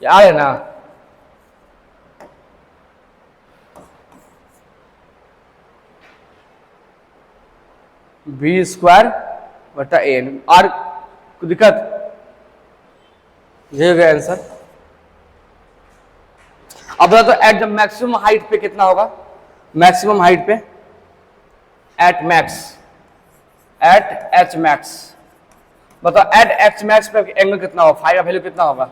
ये आर है ना, v स्क्वायर बटा an, आर, कोई दिक्कत, ये हो गया आंसर। अब बता तो एट द मैक्सिमम हाइट पे कितना होगा, मैक्सिमम हाइट पे at max, at H max, बताओ एट एच मैक्स पे एंगल कितना होगा, फाई का वैल्यू कितना होगा,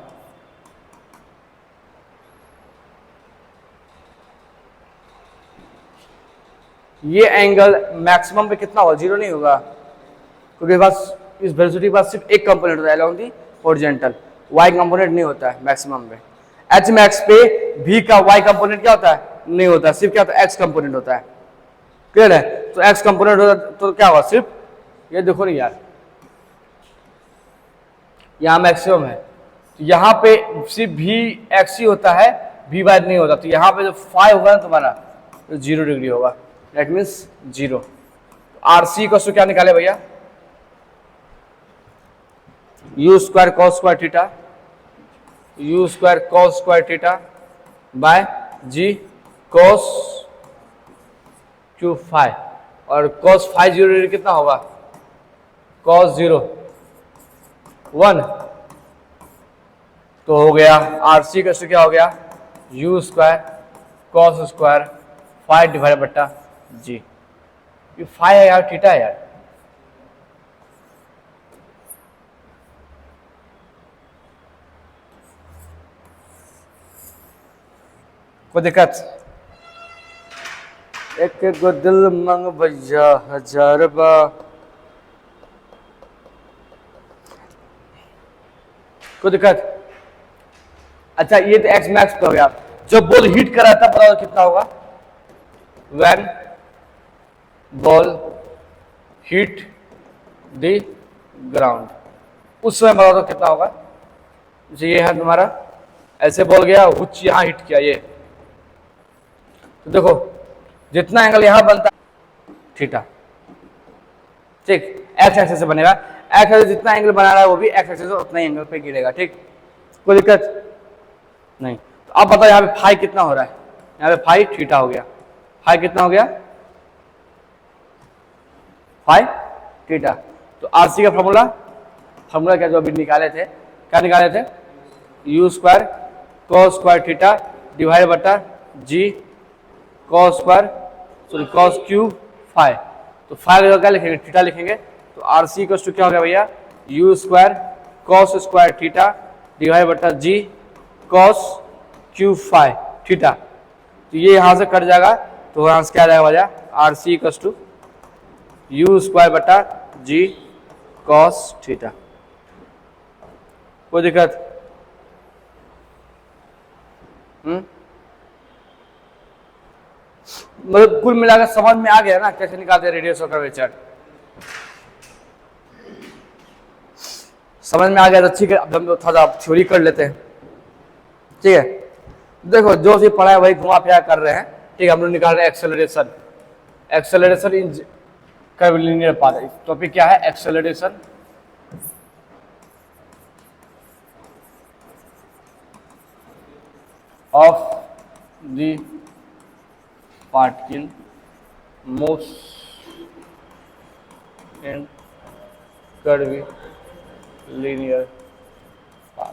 ये एंगल मैक्सिमम पे कितना होगा, जीरो नहीं होगा, क्योंकि बस इस वेलोसिटी के पास सिर्फ एक कंपोनेंट होता है along the horizontal, Y component नहीं होता है मैक्सिमम में। एच मैक्स पे भी का वाई कंपोनेंट क्या होता है, नहीं होता, सिर्फ क्या होता है, एक्स कंपोनेंट होता है। क्लियर है? तो एक्स कंपोनेंट होता तो क्या होगा, सिर्फ ये देखो नहीं यार, यहां मैक्सिमम है तो यहां पे सिर्फ भी एक्स ही होता है, भी वाई नहीं होता। तो यहां पे जो फाइव होगा ना तुम्हारा तो 0 डिग्री होगा, दैट मीन्स 0। आर सी को क्या निकाले भैया, u square cos square theta, u square cos square theta by g cos cube phi, और कॉस 0 डिग्री कितना होगा, कॉस 0 1, तो हो गया आर सी का क्या हो गया, you square cos square 5 divide बट्टा जी। ये 5 है यार, थीटा है यार। कोई दिक्कत? एक गो दिल मंग भैया 1000 बा। कोई दिक्कत? अच्छा ये तो एक्स मैक्स पे हो गया। जब बॉल हिट करा था पता कितना होगा, when ball hit the ground, उस समय बताओ तो कितना होगा। ये है तुम्हारा, ऐसे बॉल गया हुच यहां हिट किया, ये तो देखो जितना एंगल यहां बनता है थीटा, ठीक, एक्स एक्सिस से बनेगा। एक्स एक्सिस जितना एंगल बना रहा है वो भी एक्स एक्सिस से उतना ही एंगल पे गिरेगा, ठीक, कोई दिक्कत नहीं। तो अब बताओ यहाँ पे फाई कितना हो रहा है, यहाँ पे फाई थीटा हो गया, फाई कितना हो गया, फाई थीटा। तो आरसी का फॉर्मूला क्या जो अभी निकाले थे, क्या निकाले थे, u square cos square theta divide बटा g cos square sorry cos cube phi. तो फाइव का क्या लिखेंगे, थीटा लिखेंगे। तो आर सी इक्वल टू क्या हो गया भैया, u square cos square theta divide बटा g cos cube five theta. तो ये यहां से कट जाएगा, तो यहां से क्या आ जाएगा भैया, r c equal to u square बटा जी कॉस थीटा। कोई दिक्कत? मतलब कुल मिलाकर समझ में आ गया ना कैसे निकालते हैं रेडियस और कर्वेचर, समझ में आ गया तो ठीक है। अब हम थोड़ा थ्योरी कर लेते हैं, ठीक है। देखो जो भी पढ़ा है वही घुमा फिरा कर रहे हैं, ठीक है। हम लोग निकाल रहे हैं acceleration, acceleration in curvilinear path. Topic क्या है, acceleration of the particle moves in curvilinear path.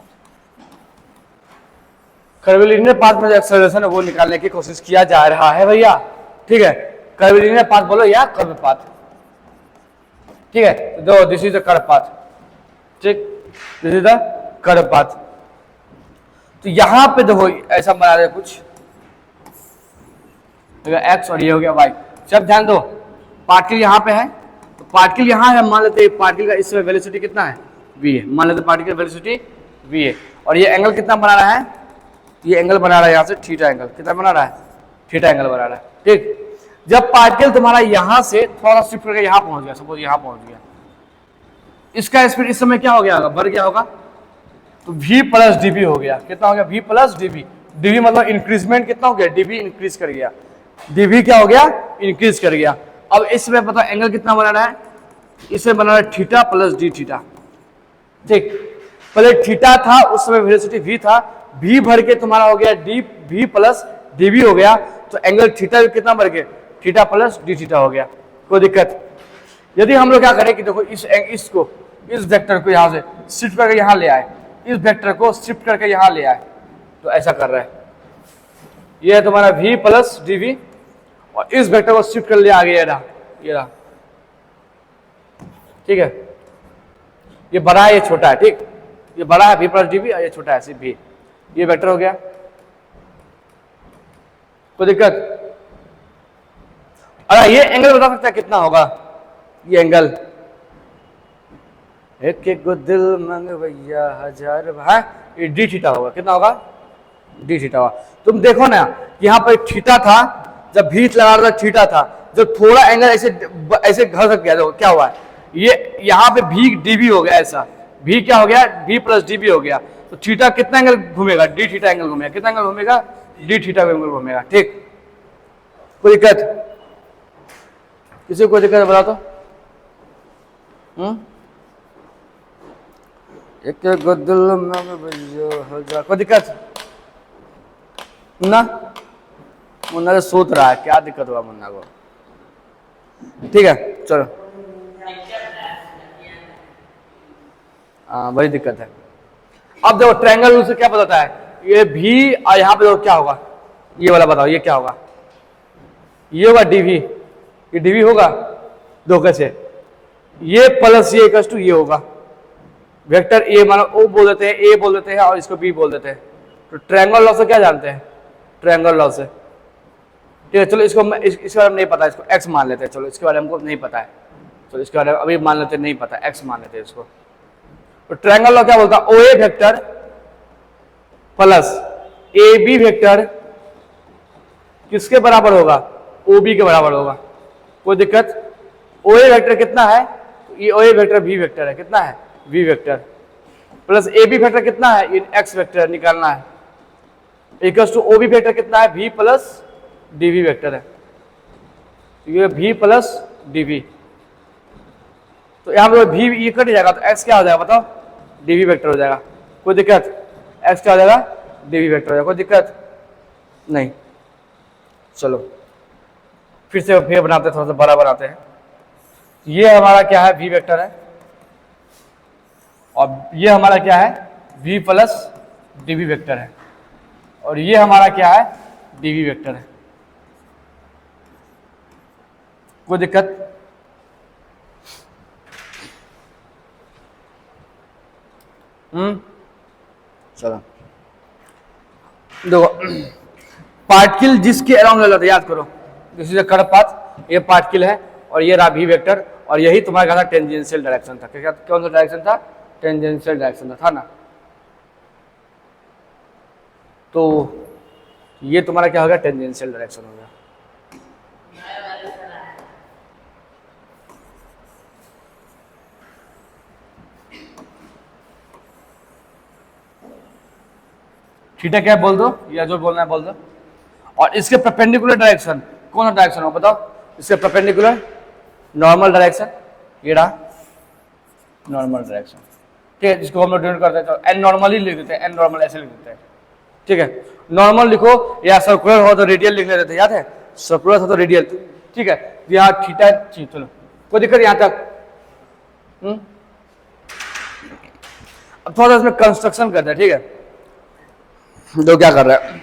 Curvilinear path में जो एक्सेलरेशन है वो निकालने की कोशिश किया जा रहा है भैया, ठीक है। कर्वीलिनियर पाथ बोलो या कर्व पाथ, ठीक है। तो this is the curve path, ठीक, this is the curve path. तो यहां पे देखो ऐसा बना रहे कुछ, एक्स और ये हो गया वाई। जब ध्यान दो पार्टिकल यहां पे है, तो पार्टिकल यहां है, मान लेते हैं पार्टिकल का इस वेलोसिटी कितना है, v है, मान लेते पार्टिकल वेलोसिटी v है। और ये एंगल कितना बना रहा है, ये एंगल बना रहा है यहाँ से थीटा एंगल, कितना बना रहा है, थीटा एंगल बना रहा है, ठीक। जब पार्टिकल तुम्हारा यहां से थोड़ा शिफ्ट करके यहां पहुंच गया, सपोज यहां पहुंच गया, इसका स्पीड इस समय क्या हो गया होगा, बढ़ गया होगा। तो v प्लस dv हो गया, कितना हो गया, v प्लस dv। dv मतलब इंक्रीजमेंट कितना हो गया, dv इंक्रीज कर गया, dv क्या हो गया, इंक्रीज कर गया। अब इसमें पता एंगल कितना बना रहा है, इसमें बना रहा है थीटा प्लस डी थीटा, ठीक। पहले थीटा था उस समय वेलोसिटी v था, v भर के तुम्हारा हो गया डी v प्लस dv हो गया। तो एंगल थीटा कितना बढ़ गया, थीटा प्लस डी थीटा हो गया। कोई दिक्कत? यदि हम लोग क्या करें कि देखो इस वेक्टर को यहां से शिफ्ट करके यहां ले आए, इस वेक्टर को शिफ्ट करके यहां ले आए, तो ऐसा कर रहा है, ये है तुम्हारा v प्लस dv, और इस वेक्टर को शिफ्ट कर लिया आगे, ये रहा, ठीक है। ये बड़ा है, ये छोटा है, ठीक, ये बड़ा है v प्लस dv और ये छोटा है सिर्फ v, ये वेक्टर हो गया। कोई दिक्कत? अरे ये एंगल बता सकता है कितना होगा, ये एंगल एक एक गो दिल मंग भैया हजार, हाँ ये डी थीटा होगा, कितना होगा, डी थीटा होगा। तुम देखो ना यहाँ पर थीटा था, जब भी लगा रहा था थीटा था, जब थोड़ा एंगल ऐसे ऐसे घसक गया तो क्या हुआ, ये यहाँ पे भी डीबी हो गया, ऐसा भी क्या हो गया, भी प्लस डीबी हो गया, तो थीटा कितना एंगल घूमेगा, डी थीटा एंगल घूमेगा, कितना एंगल घूमेगा, डी थीटा एंगल घूमेगा। ठीक, कोई दिक्कत, किसी को कोई दिक्कत बता तो। एक गदल में कोई दिक्कत ना, मुन्ना से सोच रहा है क्या दिक्कत हुआ मुन्ना को। ठीक है चलो, हाँ बड़ी दिक्कत है। अब देखो ट्रायंगल रूल से क्या बताता है, ये भी और यहाँ पे देखो क्या होगा, ये वाला बताओ ये क्या होगा, ये होगा डीवी, ये डीवी होगा दो कैसे, ये प्लस ये इक्वल टू ये होगा, वेक्टर ए मानो ओ बोल देते हैं, ए बोल देते हैं और इसको बी बोल देते हैं। तो ट्रायंगल लॉ से क्या जानते हैं, ट्रायंगल लॉ से, ठीक है चलो इसको इसके बारे में नहीं पता, इसको एक्स मान लेते हैं, चलो इसके बारे में हमको नहीं पता है, चलो इसके बारे में अभी मान लेते हैं नहीं पता, एक्स मान लेते हैं इसको। तो ट्रायंगल लॉ क्या बोलता है, O A vector plus A B vector किसके बराबर होगा, ओ बी के बराबर होगा। कोई दिक्कत, ओ ए वेक्टर कितना है, ये O A vector B vector है, कितना है v vector, plus A B vector कितना है, इन एक्स वेक्टर निकालना है, equals to O B vector कितना है, v plus D v vector है, ये वी प्लस डी वी। तो यहाँ पे भी ये कट जाएगा, तो एक्स क्या हो जाएगा बताओ, डी वी वेक्टर हो जाएगा। कोई दिक्कत, एक्स क्या हो जाएगा, डी वी वेक्टर हो जाएगा, कोई दिक्कत नहीं। चलो फिर बनाते हैं, थोड़ा सा बड़ा बनाते हैं। ये हमारा क्या है, वी वेक्टर है, और ये हमारा क्या है, v plus D v vector है, और ये हमारा क्या है, डी वी वेक्टर है। कोई दिक्कत, चलो देखो पार्टिकल जिसके अराउंड ले लो, याद करो this is a curve path, ये पार्टिकल है और ये रहा वी वेक्टर, और यही तुम्हारा क्या था, टेंजेंशियल डायरेक्शन था। क्या कौन सा डायरेक्शन था, टेंजेंशियल डायरेक्शन था ना। तो ये तुम्हारा क्या होगा, टेंजेंशियल डायरेक्शन होगा। थीटा क्या बोल दो, या जो बोलना है बोल दो। और इसके परपेंडिकुलर डायरेक्शन कौन सा डायरेक्शन हो बताओ, इसके परपेंडिकुलर नॉर्मल डायरेक्शन, ये रहा नॉर्मल डायरेक्शन, ठीक है, जिसको हम लोग डिनोट करते हैं तो एन नॉर्मल ही लिख देते हैं, एन नॉर्मल ऐसे लिख देते हैं, ठीक है। नॉर्मल लिखो या सर्कुलर हो तो रेडियल लिख लेते थे, याद है, सर्कुलर हो तो रेडियल, ठीक है। यहाँ थीटा, चलो कोई दिक्कत यहाँ तक। अब थोड़ा सा इसमें कंस्ट्रक्शन करते हैं, ठीक है। तो क्या कर रहे हैं,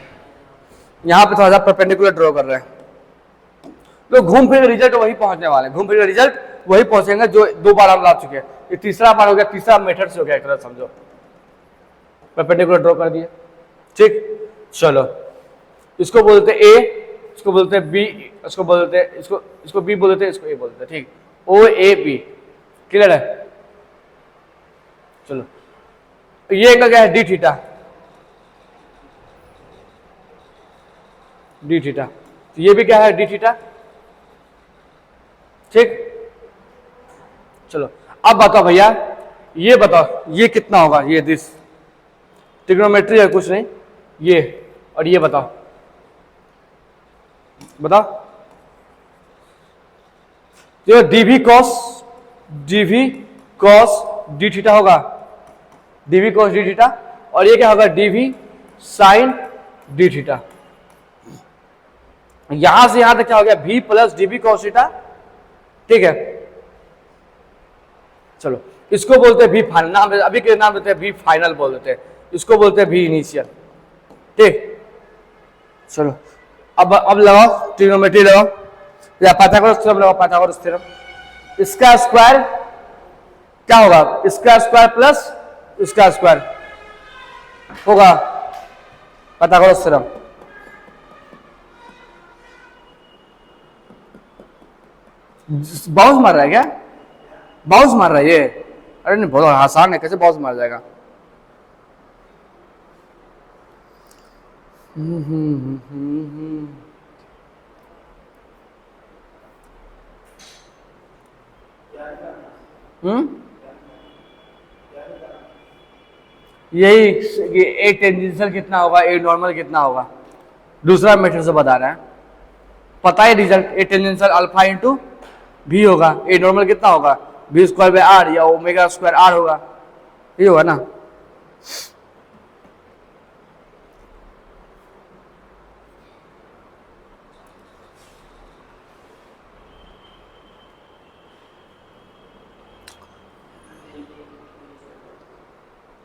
यहाँ पे थोड़ा सा परपेंडिकुलर ड्रॉ कर रहे हैं, तो घूम फिर रिजल्ट वही पहुंचने वाले हैं, घूम फिर रिजल्ट वही पहुंचेंगे जो दो बार हम ला चुके हैं। ये तीसरा बार हो गया, तीसरा मेथड से हो गया एक तरह समझो, परपेंडिकुलर ड्रॉ कर दिए, ठीक। चलो इसको बोलते ए, इसको बोलते बी, इसको बोलते इसको बी बोलते, इसको ए बोलते, ठीक। ओ ए बी, क्लियर है। चलो ये एंगल क्या है, डी थीटा, डी थीटा, तो ये भी क्या है, डी थीटा, ठीक। चलो अब बताओ भैया, ये बताओ ये कितना होगा, ये दिस ट्रिग्नोमेट्री है कुछ नहीं, ये और ये बताओ, बताओ। तो डीवी कॉस डी थीटा होगा, डीवी कॉस डी थीटा, और ये क्या होगा, डीवी साइन डी थीटा। यहां से यहां तक क्या हो गया, v plus dB cos theta, ठीक है। चलो इसको बोलते हैं वी फाइनल, नाम अभी के नाम देते हैं वी फाइनल बोल देते हैं, इसको बोलते हैं वी इनिशियल, ठीक। चलो अब लगाओ ट्रिग्नोमेट्री लगाओ, या पाइथागोरस थ्योरम लगाओ, पाइथागोरस थ्योरम। इसका स्क्वायर क्या होगा, इसका स्क्वायर प्लस इसका स्क्वायर होगा पाइथागोरस थ्योरम। बाउंस मार रहा है क्या, बाउंस मार रहा है ये, अरे नहीं, बहुत आसान है, कैसे बॉस मार जाएगा। यही कि ए टेंजेंशियल कितना होगा, ए नॉर्मल कितना होगा, दूसरा मेथड से बता रहे हैं। पता है रिजल्ट, ए टेंजेंशियल अल्फा इंटू भी होगा, ए नॉर्मल कितना होगा, बी स्क्वायर बाय आर या ओमेगा स्क्वायर आर होगा, ये होगा ना।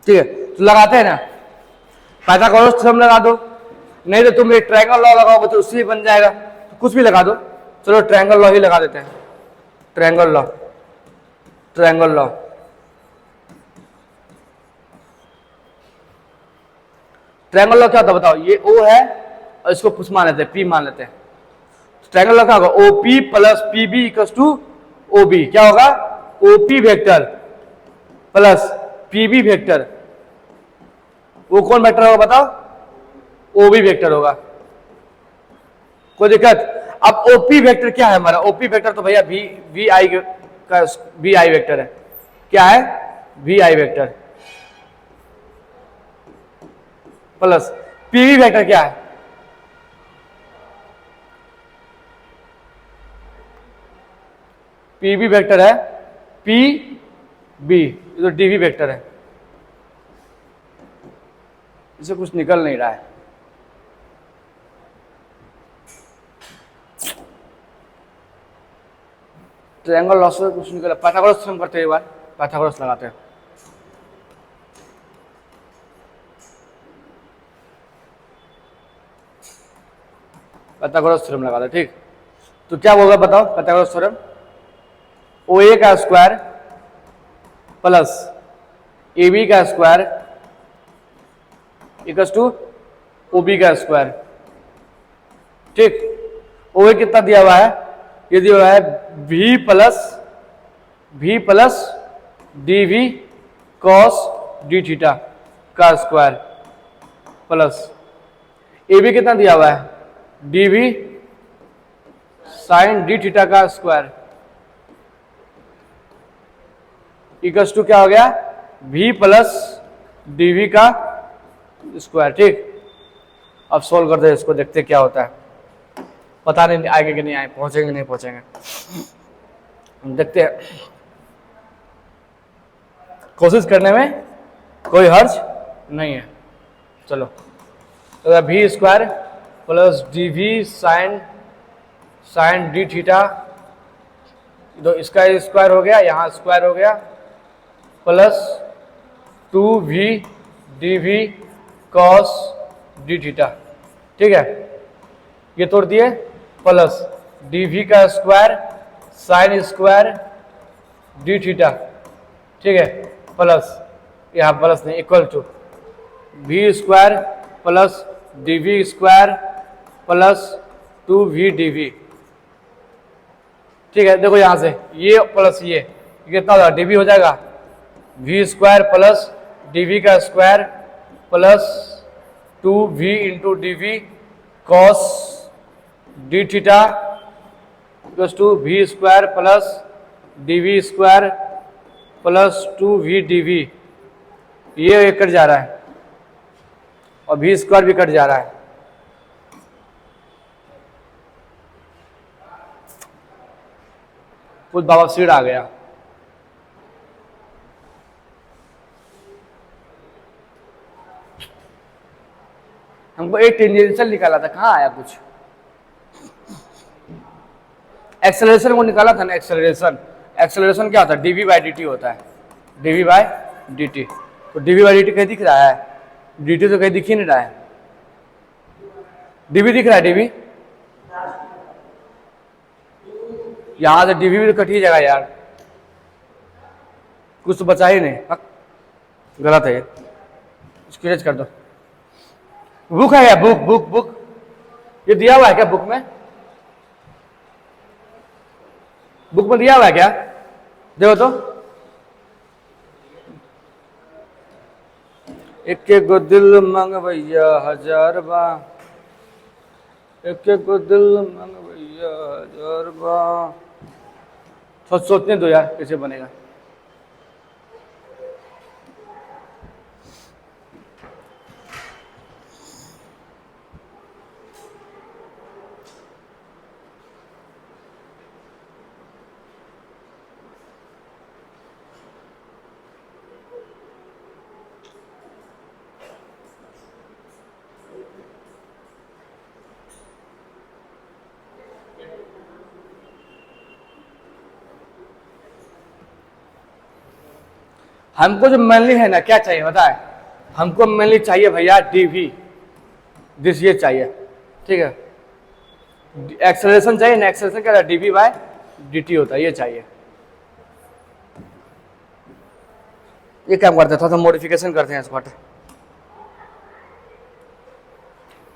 ठीक है, तो लगाते हैं ना, पाइथागोरस थ्योरम लगा दो, नहीं तो तुम एक ट्रायंगल लॉ लगाओगे तो उससे भी बन जाएगा, तो कुछ भी लगा दो। चलो ट्रायंगल लॉ ही लगा देते हैं, triangle law, triangle law. Triangle law क्या होता है बताओ, ये ओ है और इसको कुछ मान लेते हैं, पी मान लेते हैं। ट्रायंगल लॉ क्या होगा, O P plus P B equal to O B, क्या होगा, O P vector plus P B vector, वो कौन वेक्टर होगा बताओ, ओ बी वेक्टर होगा। कोई दिक्कत। अब ओपी वेक्टर क्या है हमारा, ओपी वेक्टर तो भैया वी आई का वी आई वेक्टर है, क्या है, v i vector plus PV vector क्या है, पीवी वेक्टर है पी बी, ये तो डीवी वेक्टर है, इसे कुछ निकल नहीं रहा है। ट्रायंगल लॉ से कुछ निकला, पाइथागोरस थ्योरम करते हैं, एक बार पाइथागोरस लगाते हैं। पाइथागोरस थ्योरम लगा दे, ठीक। तो क्या होगा बताओ पाइथागोरस थ्योरम, ओ ए का स्क्वायर प्लस ए बी का square equal to O B का स्क्वायर, ठीक। ओ ए कितना दिया हुआ है, ये दिया हुआ है v plus D we cos D theta का स्क्वायर प्लस ए बी कितना दिया हुआ है, d v sine d theta का स्क्वायर इक्वल टू क्या हो गया, v प्लस डी वी का स्क्वायर, ठीक। अब सोल्व करते हैं इसको, देखते क्या होता है, पता नहीं आएंगे कि नहीं आए, पहुंचेंगे नहीं पहुंचेंगे, हम देखते हैं। कोशिश करने में कोई हर्ज नहीं है। चलो तो v square plus D v sine d theta, तो इसका स्क्वायर हो गया, यहाँ स्क्वायर हो गया, plus 2v D we cos D theta, ठीक है। ये तोड़ दिए, प्लस डी वी का square sine square d theta, ठीक है, प्लस यहाँ प्लस नहीं, equal to we square plus D we square plus 2v D v, ठीक है। देखो यहाँ से ये प्लस ये कितना होगा, डी वी हो जाएगा V square plus D we का square plus 2v into D we cos D theta equals to we square plus D we square plus 2v D V, ये कट जा रहा है और वी स्क्वायर भी cut जा रहा है, कुछ बाबा सीड आ गया। हमको एक टेंजेंशियल निकाला था, कहाँ आया कुछ, एक्सेलरेशन को निकाला था ना, एक्सेलरेशन, एक्सेलरेशन क्या होता है, डीवी बाई डी टी होता है, डीवी बाई डी टी। तो डीवी बाई डी टी कहीं दिख रहा है, डी टी तो कहीं दिख ही नहीं रहा है, डीवी दिख रहा है, डीवी यहां से डीवी भी तो कट ही जाएगा यार, कुछ तो बचा ही नहीं, गलत है ये, स्क्रैच कर दो। बुक है क्या, बुक बुक बुक ये दिया हुआ है क्या, बुक में, बुक में दिया हुआ है क्या, देखो तो एक एक गो दिल मंगवैया हजार बा, एक एक गो दिल मंगवैया हजार बा। सोचने दो यार कैसे बनेगा। हमको जो मेनली है ना क्या चाहिए बताए, हमको मेनली चाहिए भैया डीवी, दिस ये चाहिए, ठीक है। एक्सेलरेशन चाहिए ना, एक्सेलरेशन क्या है, डीवी बाय डीटी होता है, ये चाहिए। ये काम करते हैं, थोड़ा सा मॉडिफिकेशन करते हैं इसको,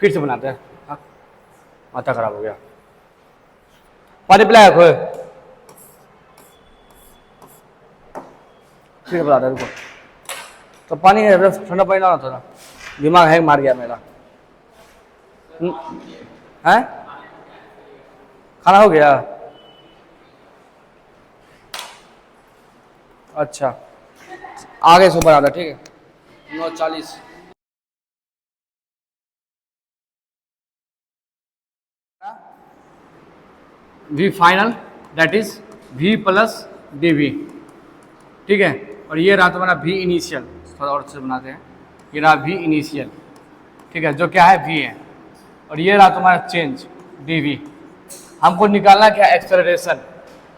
फिर से बनाते हैं। हाँ माथा खराब हो गया। पानी पिलाया खोए, फिर बताते हैं रुको। तो पानी है, ठंडा पानी लाना था ना, दिमाग हैंग मार गया मेरा। हैं खाना हो गया? अच्छा आगे से बना था, ठीक है। 9:40 v final that is v plus D v, ठीक है। और ये रहा तुम्हारा वी इनिशियल, थोड़ा और से बनाते हैं। ये रहा वी इनिशियल, ठीक है, जो क्या है वी है। और ये रहा तुम्हारा चेंज डी वी। हमको निकालना क्या, एक्सेलरेशन।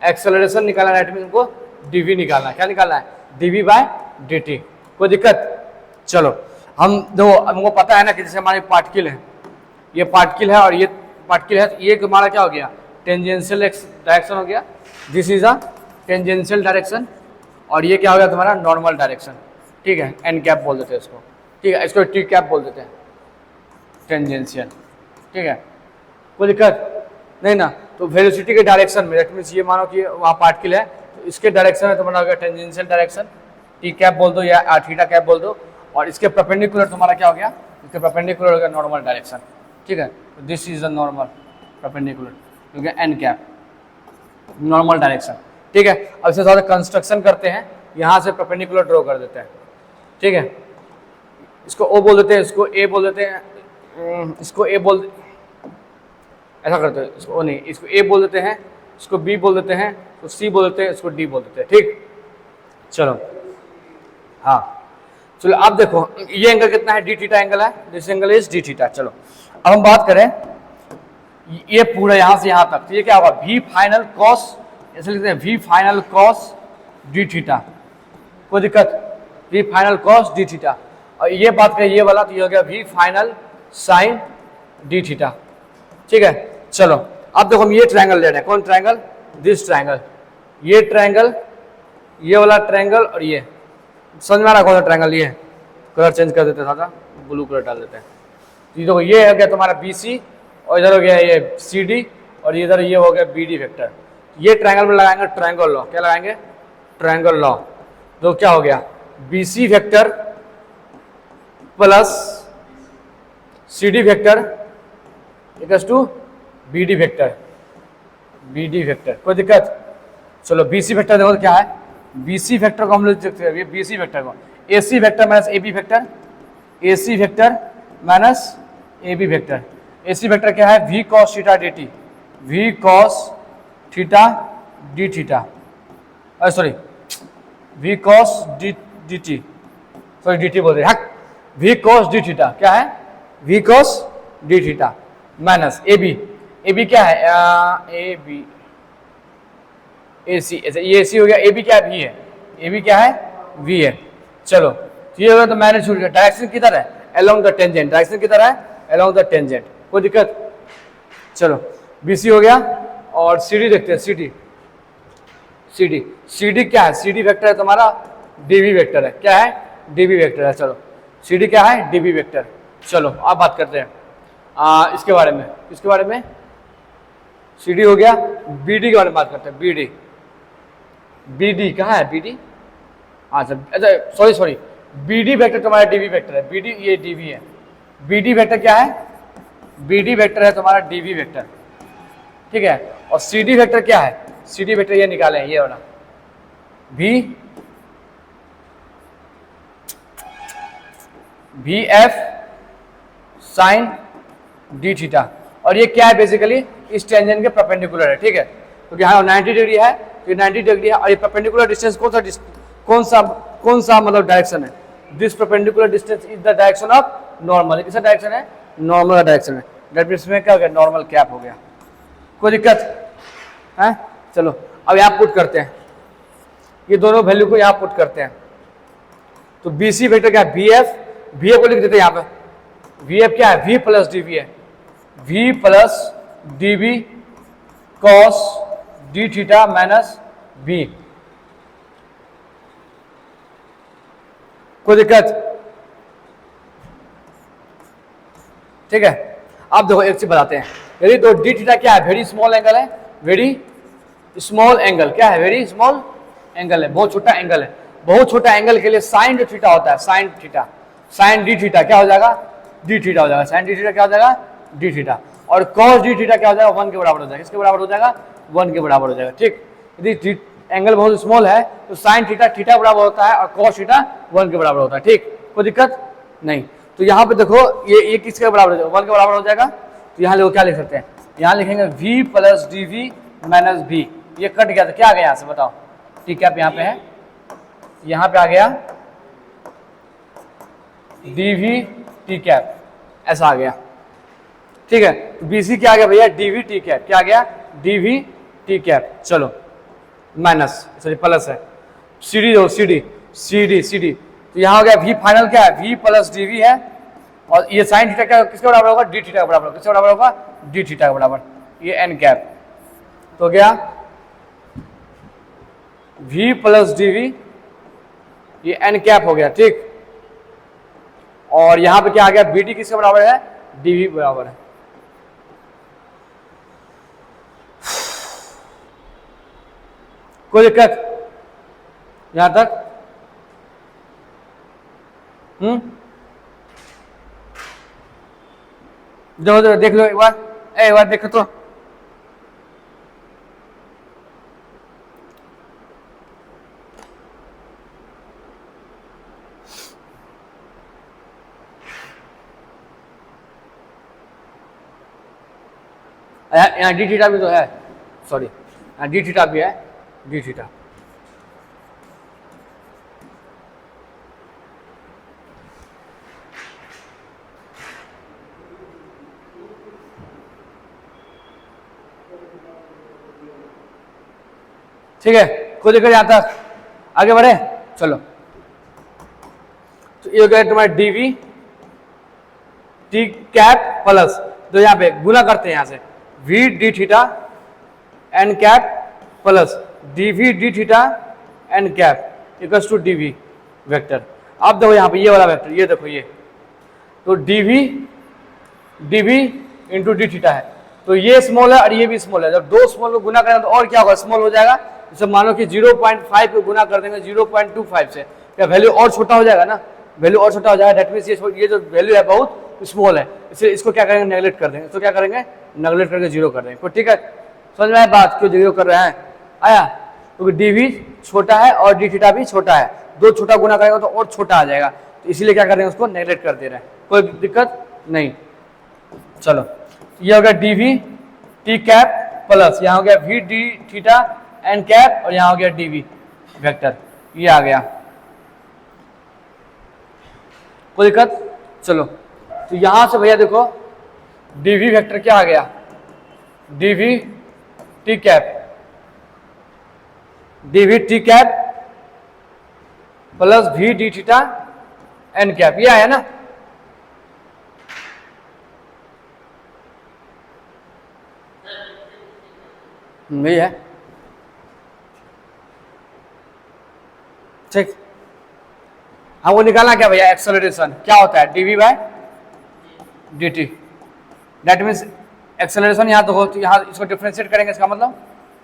एक्सेलरेशन निकालना है, हमको डी वी निकालना। क्या निकालना है, d v by d t. कोई दिक्कत? चलो हम दो, हमको पता है ना कि जैसे हमारी पार्टिकल है, ये पार्टिकल है और ये पार्टिकल है, तो ये हमारा क्या हो गया, टेंजेंशियल डायरेक्शन हो गया। This is a tangential direction. और ये क्या हो गया तुम्हारा, नॉर्मल डायरेक्शन, ठीक है। एन कैप बोल देते हैं इसको, ठीक है। इसको टी कैप बोल देते हैं, टेंजेंशियल, ठीक है। कोई दिक्कत नहीं ना। तो वेलोसिटी के डायरेक्शन में, दैट मीन्स ये मानो कि वहाँ पार्टिकल है, तो इसके डायरेक्शन में तुम्हारा हो गया टेंजेंशियल डायरेक्शन, टी कैप बोल दो या थीटा कैप बोल दो। और इसके परपेंडिकुलर तुम्हारा क्या हो गया, इसके परपेंडिकुलर हो गया नॉर्मल डायरेक्शन, ठीक है। तो this is the normal perpendicular, हो गया एन कैप, नॉर्मल डायरेक्शन, ठीक है। अब इससे थोड़ा कंस्ट्रक्शन करते हैं, यहाँ से परपेंडिकुलर ड्रॉ कर देते हैं, ठीक है। इसको ओ बोल देते हैं, इसको ए बोल देते हैं, इसको ए बोल, ऐसा करते हैं, इसको ओ नहीं, इसको ए बोल देते हैं, इसको बी बोल देते हैं, इसको सी बोल देते हैं, इसको डी बोल देते हैं, ठीक। चलो हाँ चलो अब देखो ये एंगल कितना है, डी थीटा एंगल है, this angle is D theta. चलो अब हम बात करें ये पूरा यहाँ से यहाँ तक, तो ये क्या होगा, वी फाइनल कॉस, ऐसे लिखते हैं v final cos D theta. कोई दिक्कत, v final cos D theta. और ये बात करें ये वाला, तो ये हो गया v final sine d theta, ठीक है। चलो अब देखो हम ये ट्रायंगल ले रहे हैं, कौन ट्रायंगल, दिस ट्रायंगल, ये ट्रायंगल, ये वाला ट्रायंगल और ये, समझ में आ रहा कौन सा ट्रायंगल, ये कलर चेंज कर देते था, ब्लू कलर डाल देते हैं। तो देखो ये हो गया तुम्हारा बी सी, और इधर हो गया ये सी डी, और इधर ये हो गया बी डी वेक्टर। ये ट्रायंगल में लगाएंगे ट्रायंगल लॉ, क्या लगाएंगे, ट्रायंगल लॉ। तो क्या हो गया, B C vector plus C D vector equals to B D vector, B D vector. कोई दिक्कत? चलो बी सी वेक्टर देखो तो क्या है, बी सी वेक्टर को हम लोग देखते हैं, बी सी वेक्टर को A C vector minus A B vector, A C vector minus A B vector. A C vector क्या है, V cos theta D T, V cos theta D theta, sorry V cos D D T, sorry D T बोल रहे हैं, V cos D theta क्या है, V cos D theta minus A B, A B क्या है, ए B ए सी, ऐसे ये सी हो गया, ए बी क्या है, वी है, ए बी क्या है, वी है। चलो तो ये होगा, तो मैंने छूट गया, डायरेक्शन किधर है, अलोंग द टेंजेंट, डायरेक्शन किधर है, अलोंग द टेंजेंट। कोई दिक्कत? चलो बी सी हो गया, और सी डी देखते हैं, C D, C D, C D क्या है, सी डी वेक्टर है तुम्हारा डी वी वेक्टर है, क्या है, डी वी वेक्टर है। चलो सी डी क्या है, डी वी वेक्टर। चलो अब बात करते हैं इसके बारे में, इसके बारे में, सी डी हो गया, बी डी के बारे में बात करते हैं, बी डी, बी डी कहाँ है, बी डी, अच्छा अच्छा sorry sorry, B D vector तुम्हारा डी वी वेक्टर है, बी डी ये डी वी है, बी डी वेक्टर क्या है, बी डी वेक्टर है तुम्हारा डी वी वेक्टर, ठीक है। और सी डी वेक्टर क्या है, सी डी वेक्टर ये निकाले हैं, ये वाला V F sine d theta, और ये क्या है बेसिकली इस टेंजेंट के परपेंडिकुलर है, ठीक है। क्योंकि यहाँ 90 डिग्री है तो 90 डिग्री है, और ये परपेंडिकुलर डिस्टेंस कौन सा मतलब डायरेक्शन है, this perpendicular distance is the direction of normal, किसका डायरेक्शन है, नॉर्मल का डायरेक्शन है। दैट मींस में क्या हो गया, नॉर्मल कैप हो गया, कोई दिक्कत है। चलो अब यहाँ पुट करते हैं, ये दोनों वैल्यू को यहाँ पुट करते हैं, तो बी सी वेक्टर क्या है, वी एफ को लिख देते हैं यहाँ पे, वी एफ क्या है, वी प्लस डी वी है, v plus D we cos D theta minus B, कोई दिक्कत, ठीक है। अब देखो एक चीज बताते हैं, यदि तो डी थीटा क्या है, वेरी स्मॉल एंगल है, वेरी स्मॉल एंगल क्या है, वेरी स्मॉल एंगल है, बहुत छोटा एंगल है, बहुत छोटा एंगल के लिए साइन जो थीटा होता है, sine theta, sine d theta क्या हो जाएगा, डी थीटा हो जाएगा, साइन डी थीटा क्या हो जाएगा, डी थीटा, और कॉस डी थीटा क्या हो जाएगा, 1 के बराबर हो जाएगा, किसके बराबर हो जाएगा, 1 के बराबर हो जाएगा, ठीक। यदि एंगल बहुत स्मॉल है तो साइन थीटा थीटा बराबर होता है और कॉस थीटा 1 के बराबर होता है, ठीक, कोई दिक्कत नहीं। तो यहाँ पे देखो ये किसके बराबर हो जाएगा, 1 के बराबर हो जाएगा, तो यहाँ लोग क्या लिख सकते हैं, यहाँ लिखेंगे v plus D v minus B, ये कट गया तो क्या आ गया यहाँ से बताओ, टी कैप यहाँ पे है, यहाँ पे आ गया डी वी टी कैप, ऐसा आ गया, ठीक है। बी सी क्या आ गया भैया, डी वी टी कैप, क्या आ गया, डी वी टी कैप, चलो माइनस सॉरी प्लस है, C D C D C D C D, तो यहाँ हो गया वी फाइनल क्या है, वी प्लस डी वी है, और ये साइन थीटा क्या किसके बराबर होगा, डी थीटा के बराबर, किसके बराबर होगा, डी थीटा के बराबर, ये एन कैप, तो गया v प्लस डी वी, ये एन कैप हो गया, ठीक। और यहां पे क्या आ गया, बी डी किसके बराबर है, डी वी बराबर है, कोई दिक्कत यहां तक, देखो देख लो एक बार देखो तो, यहाँ डी थीटा भी तो है, सॉरी यहाँ डी थीटा भी है, डी थीटा, ठीक है, कोई दिक्कत यहाँ तक, आगे बढ़े, चलो। तो ये हो गया तुम्हारा डीवी टी कैप प्लस, तो यहाँ पे गुना करते हैं यहाँ से, v d theta n cap plus D v d theta n cap equals to d v vector. अब देखो यहाँ पे ये वाला वेक्टर, ये देखो ये, तो d v into d theta है, तो ये स्मॉल है और ये भी स्मॉल है, जब दो स्मॉल को गुना करेंगे तो और क्या होगा, स्मॉल हो जाएगा। जैसे मान लो कि 0.5 को गुना कर देंगे 0.25 से, क्या वैल्यू और छोटा हो जाएगा ना, वैल्यू और छोटा हो जाएगा, दैट मींस ये जो वैल्यू है बहुत स्मॉल है, इसलिए इसको क्या करेंगे, नेगलेक्ट कर देंगे, तो क्या करेंगे, नेगलेक्ट करके 0 कर देंगे, ठीक है। समझ में आया बात, क्यों 0 कर रहे हैं, आया, क्योंकि डी वी छोटा है और डी थीटा भी छोटा है, दो छोटा गुना करेंगे तो और छोटा आ जाएगा, तो इसीलिए क्या कर रहे हैं, उसको नेगलेक्ट कर दे रहे हैं, कोई दिक्कत नहीं। चलो ये हो गया d v t cap plus, यहाँ हो गया v d theta n cap, और यहाँ हो गया डी वी वेक्टर, ये आ गया, कोई दिक्कत। चलो तो यहां से भैया देखो डी वी वेक्टर क्या आ गया, d v t cap, d v t cap plus v d theta n cap, ये आया ना, यही है, ठीक। हाँ वो निकालना क्या भैया, एक्सेलरेशन क्या होता है, dv by dt, that means acceleration यहाँ तो हो, तो यहाँ इसको डिफ्रेंशिएट करेंगे, इसका मतलब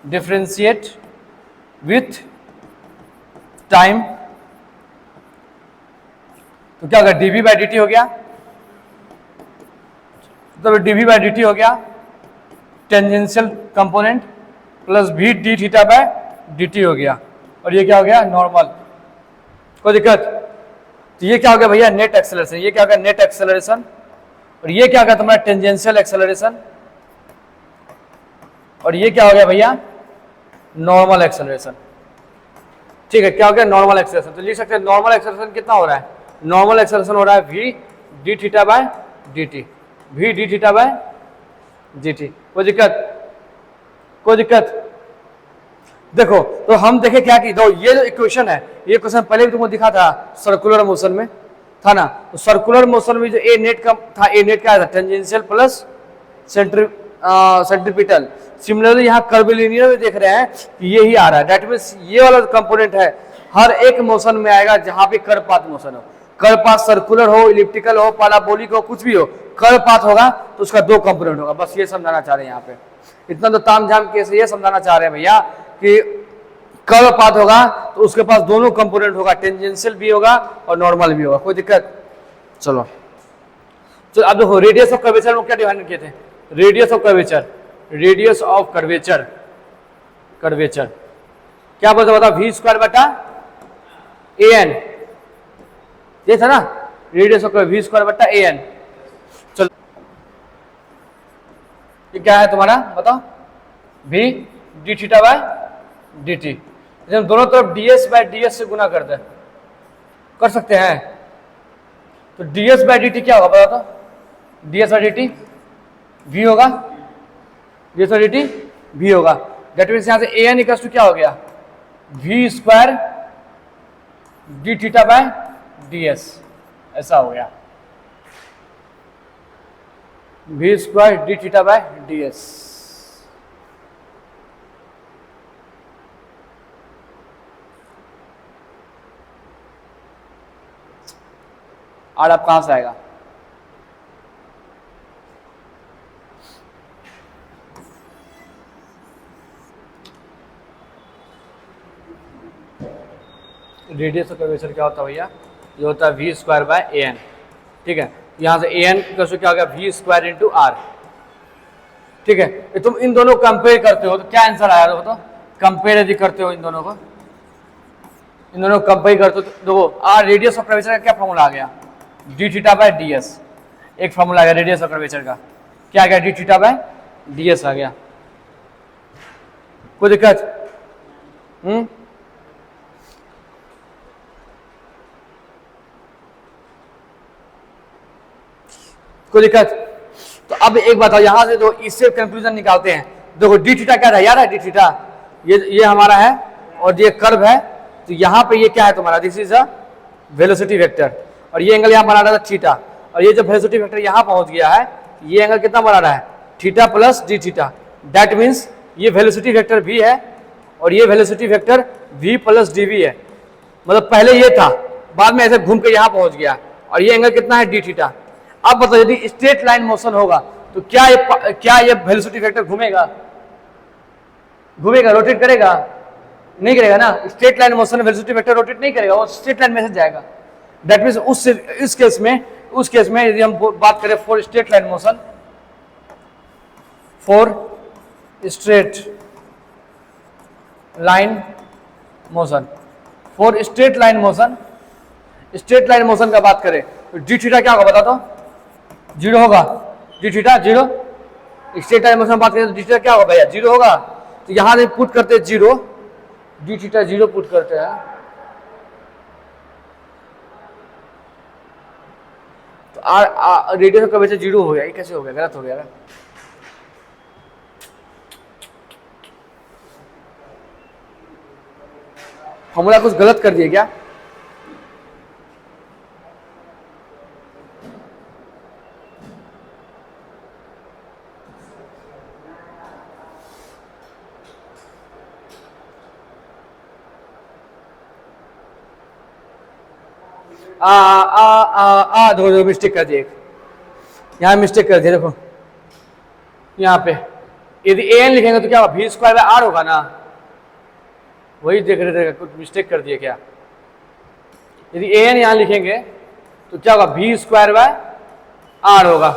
डिफ्रेंशिएट विथ टाइम तो क्या होगा, dv बाई dt हो गया, तो dv बाई dt हो गया tangential component plus v d theta by dt हो गया, और ये क्या हो गया, नॉर्मल। कोई दिक्कत? तो ये क्या हो गया भैया, नेट एक्सेलरेशन। ये क्या हो गया, नेट एक्सेलरेशन। और ये क्या हो गया तुम्हारा, टेंजेंशियल एक्सेलरेशन। और ये क्या हो गया भैया, नॉर्मल एक्सेलरेशन। ठीक है, क्या हो गया, नॉर्मल एक्सेलरेशन। तो लिख सकते हैं नॉर्मल एक्सेलरेशन कितना हो रहा है, नॉर्मल एक्सेलरेशन हो रहा है v d theta by dt, v d theta by dt। कोई दिक्कत? कोई दिक्कत? देखो, तो हम देखे क्या कि दो ये जो इक्वेशन है, ये क्वेश्चन पहले भी तुमको दिखा था, सर्कुलर मोशन में था ना। तो सर्कुलर मोशन में जो ए नेट का था, ए नेट क्या था, टेंजेंशियल प्लस सेंट्रीपिटल। सिमिलरली यहाँ कर्विलिनियर में देख रहे हैं कि ये ही आ रहा है, दैट मीन्स ये वाला कंपोनेंट है हर एक मोशन में आएगा जहां पे कर्वपात मोशन हो। कर्वपात सर्कुलर हो, इलिप्टिकल हो, पैराबोलिक हो, कुछ भी हो, कर्वपात होगा तो उसका दो कंपोनेंट होगा। बस ये समझाना चाह रहे हैं यहाँ पे, इतना तो ताम झाम कैसे ये समझाना चाह रहे हैं भैया कि कर्वपात होगा तो उसके पास दोनों कंपोनेंट होगा, टेंजेंशियल भी होगा और नॉर्मल भी होगा। कोई दिक्कत? चलो अब देखो, रेडियस ऑफ कर्वेचर में क्या डिफाइन किए थे, radius of curvature, radius of curvature, curvature क्या बोलते बता, वी स्क्वायर बटा ए एन, ये था ना, रेडियस ऑफ वी स्क्वायर बटा ए एन। चलो ये क्या है तुम्हारा, बताओ, v d theta by d t. हम दोनों तरफ ds बाय ds से गुना करते हैं, कर सकते हैं। तो ds बाय dt क्या होगा बताओ तो, ds बाय dt v होगा, ds बाय dt v होगा। दैट मीन्स यहां से ए एन इक्वल टू क्या हो गया, v square d theta bye ds, ऐसा हो गया, v square d theta bye ds। और अब कहां से आएगा, रेडियस ऑफ कर्वेचर क्या होता है भैया, ये होता है v square by a n. ठीक है, यहां से ए एन क्या हो गया, वी स्क्वायर इंटू आर। ठीक है, ये तुम इन दोनों कंपेयर करते हो तो क्या आंसर आया, तो कंपेयर यदि करते हो इन दोनों को, इन दोनों को कंपेयर करते हो तो देखो, आर रेडियस ऑफ कर्वेचर का क्या फॉर्मूला आ गया, D theta by D S. एक फॉर्मूला आ गया रेडियस ऑफ कर्वेचर का, क्या आ गया, D theta by D S आ गया। कोई दिक्कत? कोई दिक्कत? तो अब एक बताओ, यहां से जो इससे कंक्लूजन निकालते हैं, देखो डी थीटा क्या था यार, है डी थीटा, ये हमारा है और ये कर्व है। तो यहाँ पे ये क्या है तुम्हारा, this is a velocity vector, और ये एंगल यहाँ बना रहा था थीटा, और ये जो वेलोसिटी वेक्टर यहाँ पहुंच गया है, ये एंगल कितना बना रहा है, theta plus D theta. That means ये वेलोसिटी वेक्टर v है और ये velocity vector v plus D है। मतलब पहले ये था, बाद में ऐसे घूम के यहाँ पहुंच गया, और ये एंगल कितना है, डी थीटा। अब बताओ, यदि स्ट्रेट लाइन मोशन होगा तो क्या ये वेलोसिटी वेक्टर घूमेगा, घूमेगा, रोटेट करेगा? नहीं करेगा ना। स्ट्रेट लाइन मोशन में वेलोसिटी वेक्टर रोटेट नहीं करेगा, वो स्ट्रेट लाइन में से जाएगा। दैट मीन्स उस केस में यदि हम बात करें for straight line motion, for straight line motion, for straight line motion, straight line motion का बात करें तो डी थीटा क्या होगा बता दो, जीरो होगा, d theta zero. Straight line motion बात करें तो डी थीटा क्या होगा भैया, जीरो होगा। तो यहां से पुट करते zero, D theta zero put करते हैं, तो रेडियस ऑफ कर्वेचर जीरो हो गया। ये कैसे हो गया, गलत हो गया ना। फॉर्मूला कुछ गलत कर दिया क्या? देखो मिस्टेक कर दिए, यहाँ मिस्टेक कर दिया। देखो यहाँ पे यदि ए एन लिखेंगे तो क्या होगा, वी स्क्वायर बाय आर होगा ना, वही देख रहे थे, कुछ मिस्टेक कर दिए क्या। यदि ए एन यहाँ लिखेंगे तो क्या होगा, वी स्क्वायर बाय आर होगा।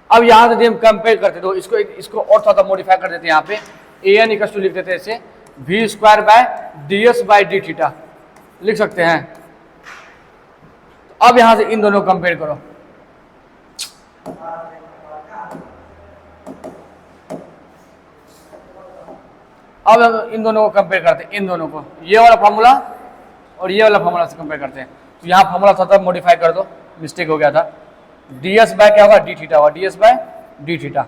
अब यहां से हम कंपेयर करते तो इसको और थोड़ा मॉडिफाई कर देते हैं। यहाँ पे ए एन इक्वल टू लिख देते हैं इसे v square by D s by d theta लिख सकते हैं। तो अब यहां से इन दोनों को कंपेयर करो। अब हम इन दोनों को कंपेयर करते हैं, इन दोनों को, ये वाला फॉर्मूला और ये वाला फॉर्मूला से कंपेयर करते हैं। तो यहाँ फॉर्मूला थोड़ा मॉडिफाई कर दो, मिस्टेक हो गया था। डी एस बाय क्या होगा, डी थीटा होगा, d s by d theta.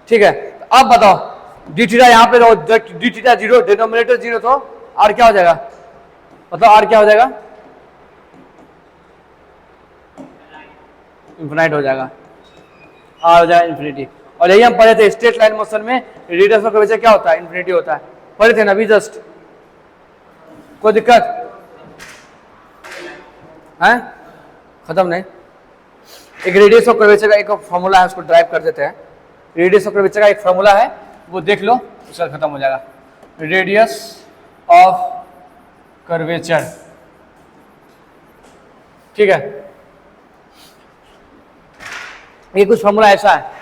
ठीक है, तो अब बताओ डी थीटा यहाँ पे d theta zero, denominator zero, तो आर क्या हो जाएगा, मतलब आर क्या हो जाएगा, इन्फिनाइट हो जाएगा, आर हो जाएगा इन्फिनिटी। और यही हम पढ़े थे स्ट्रेट लाइन मोशन में रेडियस ऑफ कर्वेचर क्या होता है, इन्फिनिटी होता है, पढ़े थे ना अभी जस्ट। कोई दिक्कत है, खत्म नहीं। एक रेडियस ऑफ कर्वेचर का एक फॉर्मूला है, उसको ड्राइव कर देते हैं। रेडियस ऑफ कर्वेचर का एक फॉर्मूला है, वो देख लो, उसका खत्म हो जाएगा। रेडियस ऑफ कर्वेचर, ठीक है, ये कुछ फॉर्मूला ऐसा है,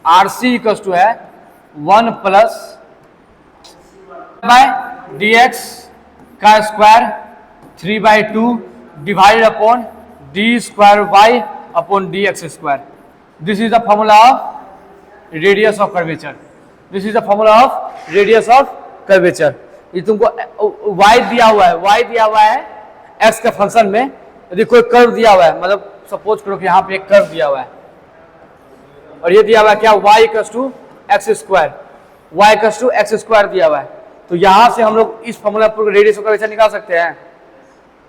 आर सी इक्वल टू है 1 प्लस बाय डी एक्स का square 3/2 divided upon d square y upon D x square. This is the formula of radius of curvature, this is the formula of radius of curvature. ये तुमको Y दिया हुआ है, Y दिया हुआ है x के फंक्शन में। यदि कोई कर्व दिया हुआ है, मतलब सपोज करो कि यहाँ पे एक कर्व दिया हुआ है और ये दिया हुआ है क्या, y equals to x square, y equals to x square दिया हुआ है। तो यहां से हम लोग इस फॉर्मूला पर रेडियस ऑफ कर्वेचर निकाल सकते हैं,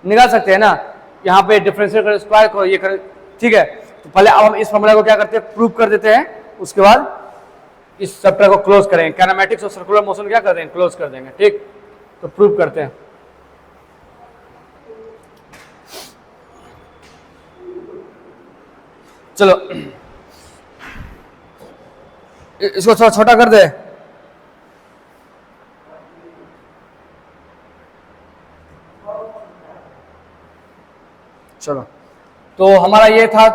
निकाल सकते हैं ना। यहाँ पे डिफरेंशियल करो, स्क्वायर करो, ये करो, ठीक है। तो पहले अब हम इस फॉर्मूला को क्या करते हैं, प्रूव कर देते हैं, उसके बाद इस चैप्टर को क्लोज करेंगे। काइनेमेटिक्स और सर्कुलर मोशन क्या कर देंगे, क्लोज कर देंगे, ठीक। तो प्रूव करते हैं। चलो इसको थोड़ा छोटा कर दे। चलो, तो हमारा ये था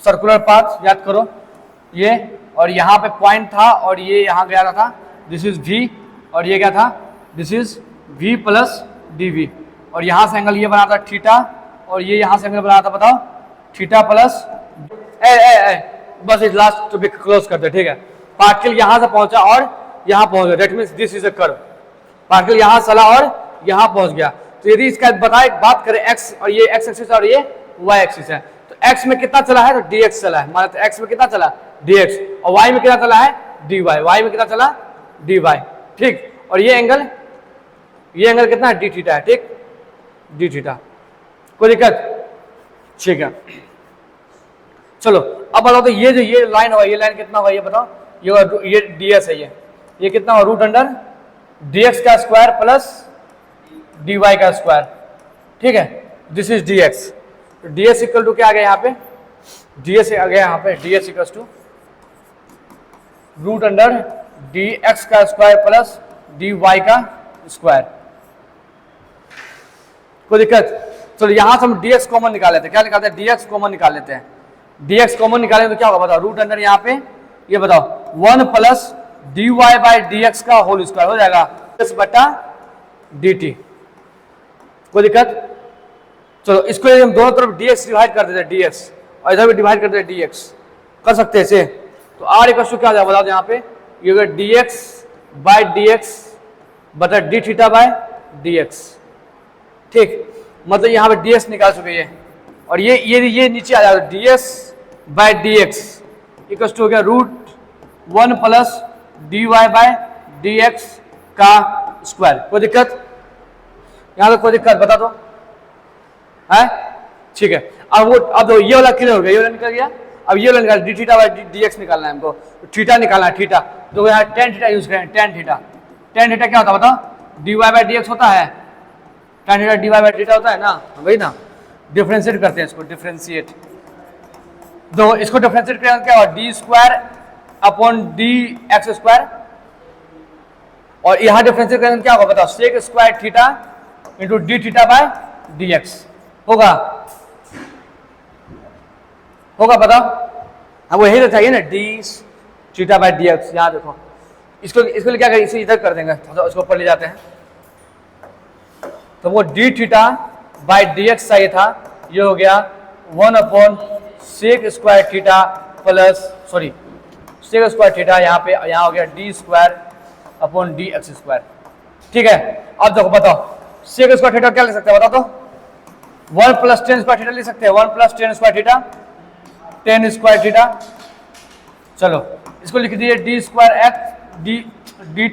सर्कुलर पाथ, याद करो ये, और यहाँ पे पॉइंट था और ये यहाँ गया था, दिस इज v, और ये क्या था, this is v plus dv, और यहाँ से एंगल ये बना था थीटा, और ये यहाँ से एंगल बना था, बताओ, थीटा प्लस बस इस लास्ट टॉपिक क्लोज करते, ठीक है। पार्टिकल यहाँ से पहुंचा और यहाँ पहुंच गया, that means this is a curve. Particle यहाँ चला और यहाँ पहुंच गया। तो यदि इसका बताए बात करें x, और ये x एक्सिस और ये y एक्सिस है, तो x में कितना चला है, तो dx चला है, माना x में कितना चला dx, और y में कितना चला है dy, y में कितना चला dy, ठीक। और ये एंगल कितना है, d थीटा है, ठीक, d थीटा। कोई दिक्कत, ठीक है। चलो अब बताओ, तो ये जो ये लाइन होगा, ये लाइन कितना होगा, ये बताओ, ये ds है, ये कितना होगा, रूट अंडर dx का स्क्वायर प्लस dy का स्क्वायर, ठीक है। दिस इज dx, तो ds इक्वल टू क्या आ गया यहाँ पे, ds आ गया यहाँ पे, ds equal to root under dx का स्क्वायर प्लस dy का स्क्वायर। कोई दिक्कत। चलो यहां से हम dx कॉमन निकाल लेते हैं, क्या निकालते हैं, dx कॉमन निकाल लेते हैं। dx कॉमन निकालें तो क्या होगा, बताओ, रूट अंडर यहाँ पे ये बताओ 1 प्लस dy बाई dx का होल स्क्वायर हो जाएगा, dx बटा dt। कोई दिक्कत। चलो इसको हम दोनों तरफ dx डिवाइड कर देते हैं, dx, और इधर भी डिवाइड कर देते हैं dx, कर सकते हैं इसे। तो r इक्वल टू क्या हो जाएगा, बताओ, यहाँ पे ये होगा dx बाई dx बटा d थीटा बाय dx, ठीक। मतलब यहाँ पे ds निकाल चुके हैं, और ये नीचे आ जाएगा ds by dx equal to हो गया root 1 plus dy by dx का स्क्वायर। कोई दिक्कत, यहाँ पे कोई दिक्कत बता दो, है, ठीक है। अब ये वाला क्लियर हो गया, ये वाला निकल गया। अब ये वाला निकाल, डी थीटा बाई dx निकालना है हमको, थीटा निकालना है, थीटा। तो यहाँ tan थीटा यूज करें, tan थीटा क्या होता है, बताओ, dy बाई dx होता है, tan theta dy by theta होता है ना, वही ना। डिफ्रेंशिएट करते हैं इसको, डिफ्रेंशिएट, तो इसको डिफ्रेंशिएट करें क्या होगा, d square upon D x square, और यहाँ डिफ्रेंशिएट करें क्या होगा, बताओ, sec square theta into d theta by d x होगा बताओ। अब वही तो चाहिए ना, d theta by d x. यहाँ देखो इसको लिए क्या करें, इसे इधर कर देंगे, उसको ऊपर ले जाते हैं। तो वो D theta by d x चाहिए था, ये हो गया 1/sec square theta plus sec square theta, यहाँ हो गया D square upon D x square. ठीक है, अब देखो बताओ sec स्क्वायर थीटा क्या ले सकते हैं बताओ तो, 1 + tan स्क्वायर थीटा ले सकते हैं, 1 + tan square theta, tan square theta. चलो इसको लिख दिए D square x D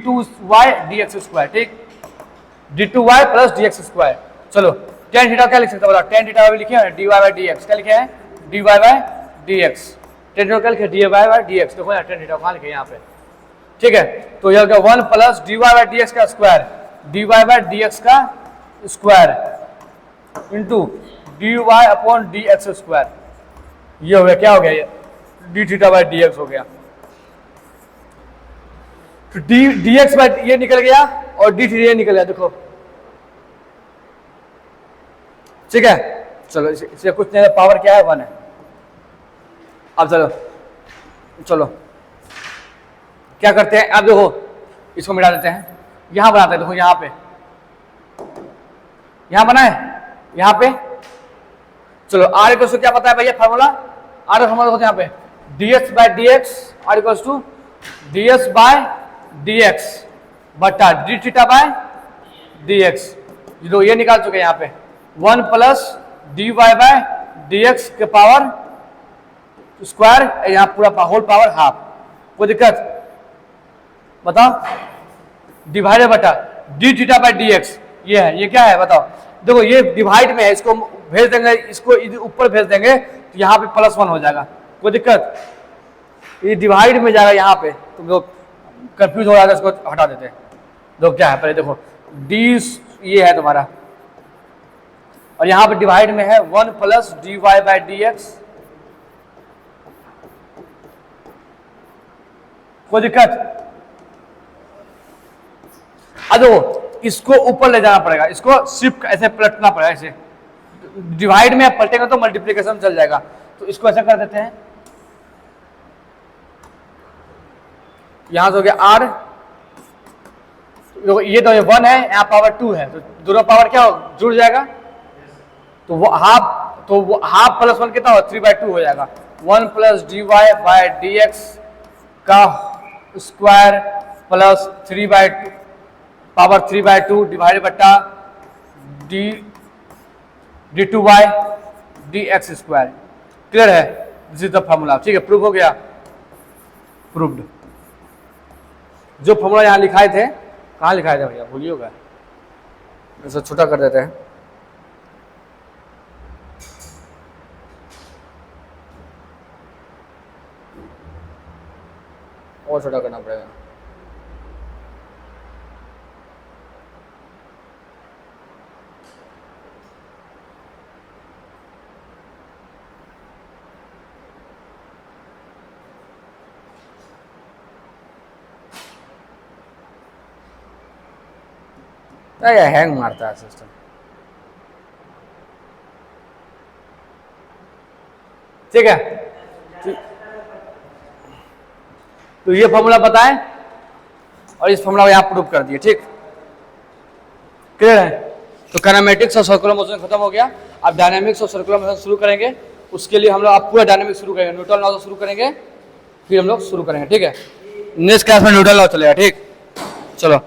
2y D x square. ठीक, d2y plus D x square. चलो tan थीटा क्या लिख सकते हैं बताओ, tan थीटा अभी लिखे हैं dy बाई डी एक्स, क्या लिखे हैं dy by D x. tan theta क्या लिखे dy बाई डी एक्स, देखो यार tan थीटा कहाँ लिखे यहाँ पे। ठीक है, तो यह हो गया 1 + dy बाई डी एक्स का square, dy by D x का square into dy upon D x square. ये हो गया, क्या हो गया ये D theta by D X हो गया। तो डी एक्स बाई ये निकल गया और डी थीटा निकल गया, देखो। ठीक है, चलो इसे कुछ नहीं, पावर क्या है 1 है। अब चलो क्या करते हैं, अब देखो इसको मिटा देते हैं, यहां बनाते हैं। देखो यहां बनाए, यहां पे चलो आर इक्वल्स टू क्या पता है भैया फार्मूला, आर का फार्मूला होता है यहाँ पे dx by dx, r equals to ds by dx बटा डी थीटा बाय dx। जो ये निकाल चुके हैं यहाँ पे 1 + dy बाय dx के पावर स्क्वायर, यहाँ पूरा होल पावर हाफ। कोई दिक्कत बताओ, डिवाइडेड बटा डी थीटा बाय dx, ये है, ये क्या है बताओ। देखो ये डिवाइड में है, इसको भेज देंगे, इसको ऊपर भेज देंगे तो यहाँ पे +1 हो जाएगा। कोई दिक्कत, ये डिवाइड में जाएगा यहाँ पे, तुम लोग कंफ्यूज हो जाएगा, इसको हटा देते हैं। देखो क्या है, पहले देखो डी ये है तुम्हारा, और यहाँ पे डिवाइड में है 1 + dy बाय dx। कोई दिक्कत, अब देखो इसको ऊपर ले जाना पड़ेगा, इसको शिफ्ट ऐसे पलटना पड़ेगा, ऐसे डिवाइड में पलटेगा तो मल्टीप्लिकेशन चल जाएगा। तो इसको ऐसा कर देते हैं, यहां से हो गया r, ये तो 1 है, यहाँ पावर 2 है, तो दोनों पावर क्या जुड़ जाएगा, तो वो हाफ प्लस 1 कितना हो 3/2 हो जाएगा। 1 + dy बाय dx का स्क्वायर प्लस 3/2 पावर 3/2 डिवाइड बटा d2y dx स्क्वायर। क्लियर है, दिस इज द फॉर्मूला। ठीक है, प्रूव हो गया, प्रूव्ड। जो फॉर्मूला यहाँ लिखाए थे, कहाँ लिखाए थे भैया, भूलिए होगा, इसे छोटा कर देते हैं। और छोटा करना पड़ेगा। हैंग मारता है सिस्टम। ठीक है, तो ये फॉर्मूला बताएं और इस फॉर्मूला को यहां प्रूव कर दिए। ठीक, क्लियर है। तो काइनेमेटिक्स और सर्कुलर मोशन खत्म हो गया। अब डायनामिक्स और सर्कुलर मोशन शुरू करेंगे। उसके लिए हम लोग अब पूरा डायनामिक्स शुरू करेंगे, न्यूटन लॉ से शुरू करेंगे, फिर हम लोग शुरू करेंगे। ठीक है, नेक्स्ट क्लास में न्यूटन लॉ चलेगा। ठीक, चलो।